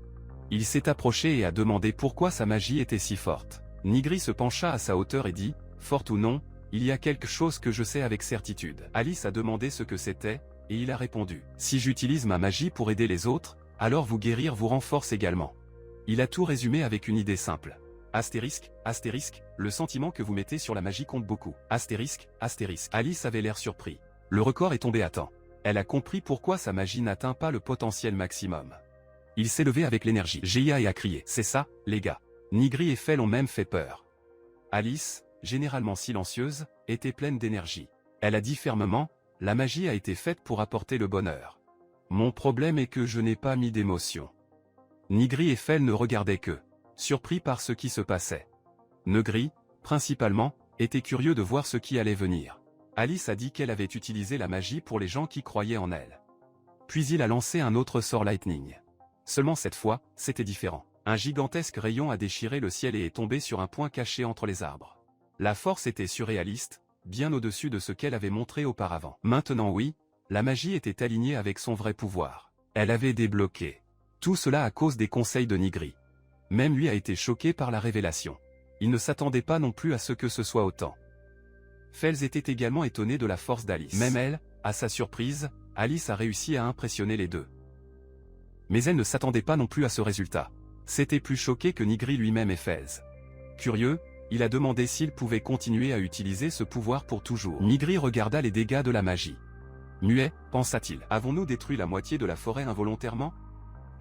Il s'est approché et a demandé pourquoi sa magie était si forte. Nigri se pencha à sa hauteur et dit, forte ou non, il y a quelque chose que je sais avec certitude. Alice a demandé ce que c'était, et il a répondu. Si j'utilise ma magie pour aider les autres, alors vous guérir vous renforce également. Il a tout résumé avec une idée simple. Astérisque, astérisque, le sentiment que vous mettez sur la magie compte beaucoup. Astérisque, astérisque. Alice avait l'air surpris. Le record est tombé à temps. Elle a compris pourquoi sa magie n'atteint pas le potentiel maximum. Il s'est levé avec l'énergie. Gia et a crié. C'est ça, les gars. Nigri et Fel ont même fait peur. Alice, généralement silencieuse, était pleine d'énergie. Elle a dit fermement, la magie a été faite pour apporter le bonheur. Mon problème est que je n'ai pas mis d'émotion. Nigri et Fel ne regardaient que, surpris par ce qui se passait. Nigri, principalement, était curieux de voir ce qui allait venir. Alice a dit qu'elle avait utilisé la magie pour les gens qui croyaient en elle. Puis il a lancé un autre sort Lightning. Seulement cette fois, c'était différent. Un gigantesque rayon a déchiré le ciel et est tombé sur un point caché entre les arbres. La force était surréaliste, bien au-dessus de ce qu'elle avait montré auparavant. Maintenant oui, la magie était alignée avec son vrai pouvoir. Elle avait débloqué. Tout cela à cause des conseils de Nigri. Même lui a été choqué par la révélation. Il ne s'attendait pas non plus à ce que ce soit autant. Fels était également étonné de la force d'Alice. Même elle, à sa surprise, Alice a réussi à impressionner les deux. Mais elle ne s'attendait pas non plus à ce résultat. C'était plus choqué que Nigri lui-même et Fels. Curieux, il a demandé s'il pouvait continuer à utiliser ce pouvoir pour toujours. Nigri regarda les dégâts de la magie. Muet, pensa-t-il. Avons-nous détruit la moitié de la forêt involontairement?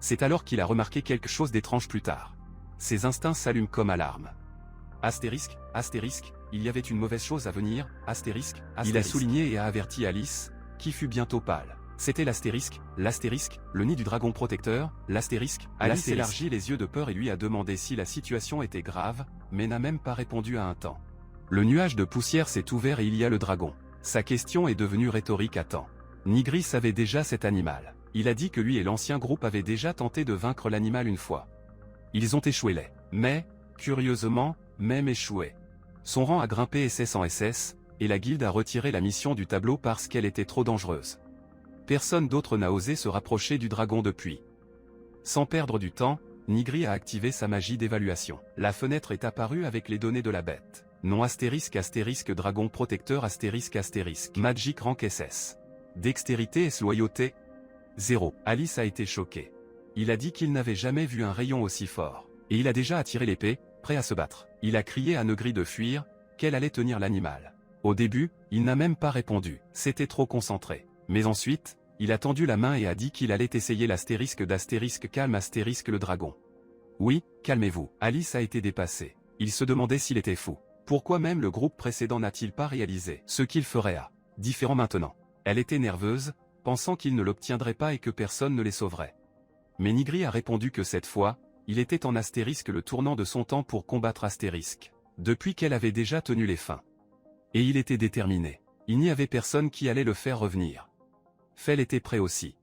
C'est alors qu'il a remarqué quelque chose d'étrange plus tard. Ses instincts s'allument comme alarme. Astérisque, astérisque, il y avait une mauvaise chose à venir, astérisque, astérisque. Il a souligné et a averti Alice, qui fut bientôt pâle. C'était l'astérisque, le nid du dragon protecteur, l'astérisque. Alice élargit les yeux de peur et lui a demandé si la situation était grave, mais n'a même pas répondu à un temps. Le nuage de poussière s'est ouvert et il y a le dragon. Sa question est devenue rhétorique à temps. Nigri savait déjà cet animal. Il a dit que lui et l'ancien groupe avaient déjà tenté de vaincre l'animal une fois. Ils ont échoué mais, curieusement, même échoué. Son rang a grimpé SS en SS, et la guilde a retiré la mission du tableau parce qu'elle était trop dangereuse. Personne d'autre n'a osé se rapprocher du dragon depuis. Sans perdre du temps, Nigri a activé sa magie d'évaluation. La fenêtre est apparue avec les données de la bête. Nom astérisque astérisque dragon protecteur astérisque astérisque. Magic rank SS. Dextérité S loyauté 0. Alice a été choqué. Il a dit qu'il n'avait jamais vu un rayon aussi fort. Et il a déjà attiré l'épée, prêt à se battre. Il a crié à Nigri de fuir, qu'elle allait tenir l'animal. Au début, il n'a même pas répondu. C'était trop concentré. Mais ensuite, il a tendu la main et a dit qu'il allait essayer l'astérisque d'astérisque calme astérisque le dragon. Oui, calmez-vous. Alice a été dépassée. Il se demandait s'il était fou. Pourquoi même le groupe précédent n'a-t-il pas réalisé ce qu'il ferait à différent maintenant? Elle était nerveuse, pensant qu'il ne l'obtiendrait pas et que personne ne les sauverait. Mais Nigri a répondu que cette fois, il était en astérisque le tournant de son temps pour combattre astérisque. depuis qu'elle avait déjà tenu les fins. Et il était déterminé. Il n'y avait personne qui allait le faire revenir. Fel était prêt aussi.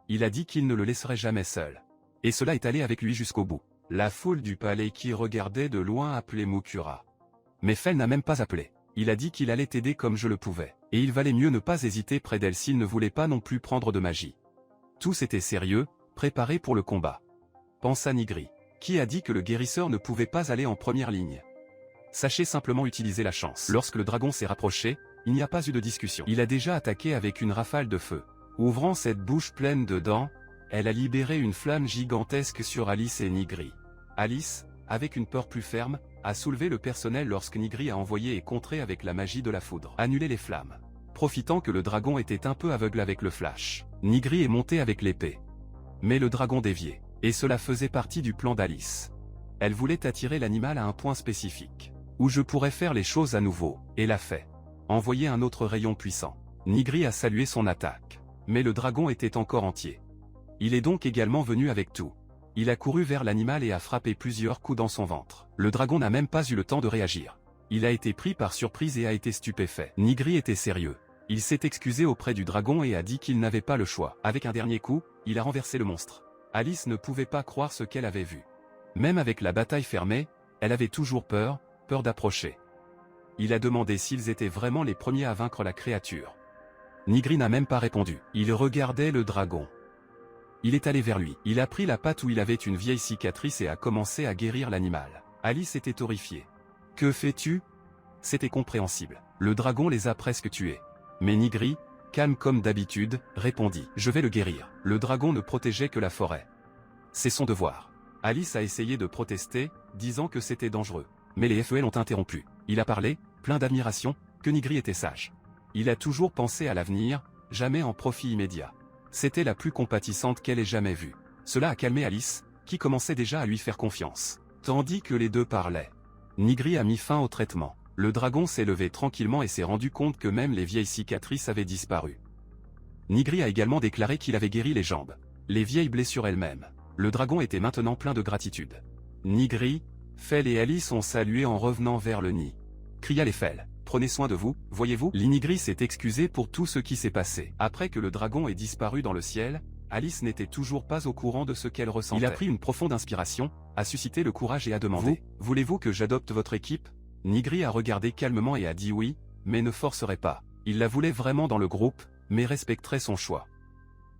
Il a dit qu'il ne le laisserait jamais seul. Et cela est allé avec lui jusqu'au bout. La foule du palais qui regardait de loin appelait Mukura. Mais Fel n'a même pas appelé. Il a dit qu'il allait aider comme je le pouvais. Et il valait mieux ne pas hésiter près d'elle s'il ne voulait pas non plus prendre de magie. Tous étaient sérieux, préparés pour le combat. Pensa Nigri. Qui a dit que le guérisseur ne pouvait pas aller en première ligne? Sachez simplement utiliser la chance. Lorsque le dragon s'est rapproché, il n'y a pas eu de discussion. Il a déjà attaqué avec une rafale de feu. Ouvrant cette bouche pleine de dents, elle a libéré une flamme gigantesque sur Alice et Nigri. Alice, avec une peur plus ferme, a soulevé le personnel lorsque Nigri a envoyé et contré avec la magie de la foudre. Annuler les flammes. Profitant que le dragon était un peu aveugle avec le flash, Nigri est monté avec l'épée. Mais le dragon déviait, et cela faisait partie du plan d'Alice. Elle voulait attirer l'animal à un point spécifique, où je pourrais faire les choses à nouveau, et l'a fait. Envoyer un autre rayon puissant. Nigri a salué son attaque. Mais le dragon était encore entier. Il est donc également venu avec tout. Il a couru vers l'animal et a frappé plusieurs coups dans son ventre. Le dragon n'a même pas eu le temps de réagir. Il a été pris par surprise et a été stupéfait. Nigri était sérieux. Il s'est excusé auprès du dragon et a dit qu'il n'avait pas le choix. Avec un dernier coup, il a renversé le monstre. Alice ne pouvait pas croire ce qu'elle avait vu. Même avec la bataille fermée, elle avait toujours peur d'approcher. Il a demandé s'ils étaient vraiment les premiers à vaincre la créature. Nigri n'a même pas répondu. Il regardait le dragon. Il est allé vers lui. Il a pris la patte où il avait une vieille cicatrice et a commencé à guérir l'animal. Alice était horrifiée. « Que fais-tu » C'était compréhensible. Le dragon les a presque tués. Mais Nigri, calme comme d'habitude, répondit « Je vais le guérir ». Le dragon ne protégeait que la forêt. C'est son devoir. Alice a essayé de protester, disant que c'était dangereux. Mais les FEL ont interrompu. Il a parlé, plein d'admiration, que Nigri était sage. Il a toujours pensé à l'avenir, jamais en profit immédiat. C'était la plus compatissante qu'elle ait jamais vue. Cela a calmé Alice, qui commençait déjà à lui faire confiance. Tandis que les deux parlaient. Nigri a mis fin au traitement. Le dragon s'est levé tranquillement et s'est rendu compte que même les vieilles cicatrices avaient disparu. Nigri a également déclaré qu'il avait guéri les jambes, les vieilles blessures elles-mêmes. Le dragon était maintenant plein de gratitude. Nigri, Fel et Alice ont salué en revenant vers le nid. Cria les Fel. Prenez soin de vous, voyez-vous. Nigri s'est excusé pour tout ce qui s'est passé. Après que le dragon ait disparu dans le ciel, Alice n'était toujours pas au courant de ce qu'elle ressentait. Il a pris une profonde inspiration, a suscité le courage et a demandé « Voulez-vous que j'adopte votre équipe ?» Nigri a regardé calmement et a dit oui, mais ne forcerait pas. Il la voulait vraiment dans le groupe, mais respecterait son choix.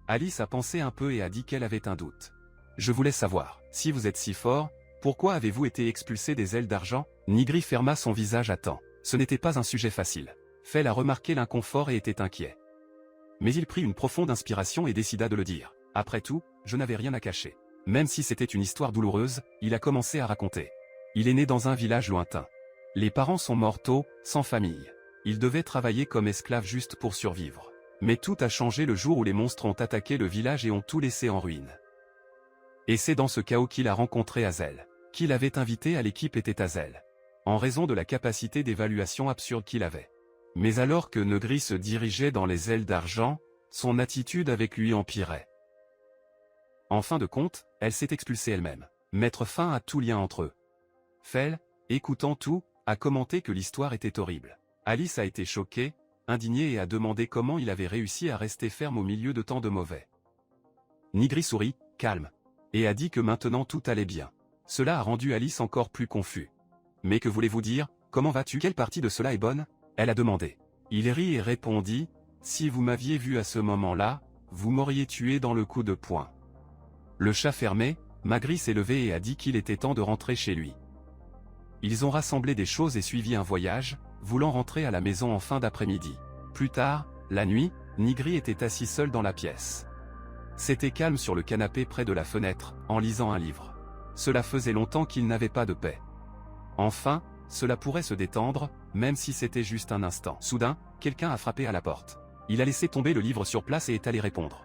Alice a pensé un peu et a dit qu'elle avait un doute. « Je voulais savoir, si vous êtes si fort, pourquoi avez-vous été expulsé des ailes d'argent ?» Nigri ferma son visage à temps. Ce n'était pas un sujet facile. Fel a remarqué l'inconfort et était inquiet. Mais il prit une profonde inspiration et décida de le dire. Après tout, je n'avais rien à cacher. Même si c'était une histoire douloureuse, il a commencé à raconter. Il est né dans un village lointain. Les parents sont morts tôt, sans famille. Il devait travailler comme esclave juste pour survivre. Mais tout a changé le jour où les monstres ont attaqué le village et ont tout laissé en ruine. Et c'est dans ce chaos qu'il a rencontré Hazel. Qui l'avait invité à l'équipe était Hazel. En raison de la capacité d'évaluation absurde qu'il avait. Mais alors que Nigri se dirigeait dans les ailes d'argent, son attitude avec lui empirait. En fin de compte, elle s'est expulsée elle-même. Mettre fin à tout lien entre eux. Fel, écoutant tout, a commenté que l'histoire était horrible. Alice a été choquée, indignée et a demandé comment il avait réussi à rester ferme au milieu de tant de mauvais. Nigri sourit, calme, et a dit que maintenant tout allait bien. Cela a rendu Alice encore plus confus. « Mais que voulez-vous dire, comment vas-tu? Quelle partie de cela est bonne ?» Elle a demandé. Il rit et répondit, « Si vous m'aviez vu à ce moment-là, vous m'auriez tué dans le coup de poing. » Le chat fermé, Magri s'est levé et a dit qu'il était temps de rentrer chez lui. Ils ont rassemblé des choses et suivi un voyage, voulant rentrer à la maison en fin d'après-midi. Plus tard, la nuit, Nigri était assis seul dans la pièce. C'était calme sur le canapé près de la fenêtre, en lisant un livre. Cela faisait longtemps qu'il n'avait pas de paix. Enfin, cela pourrait se détendre, même si c'était juste un instant. Soudain, quelqu'un a frappé à la porte. Il a laissé tomber le livre sur place et est allé répondre.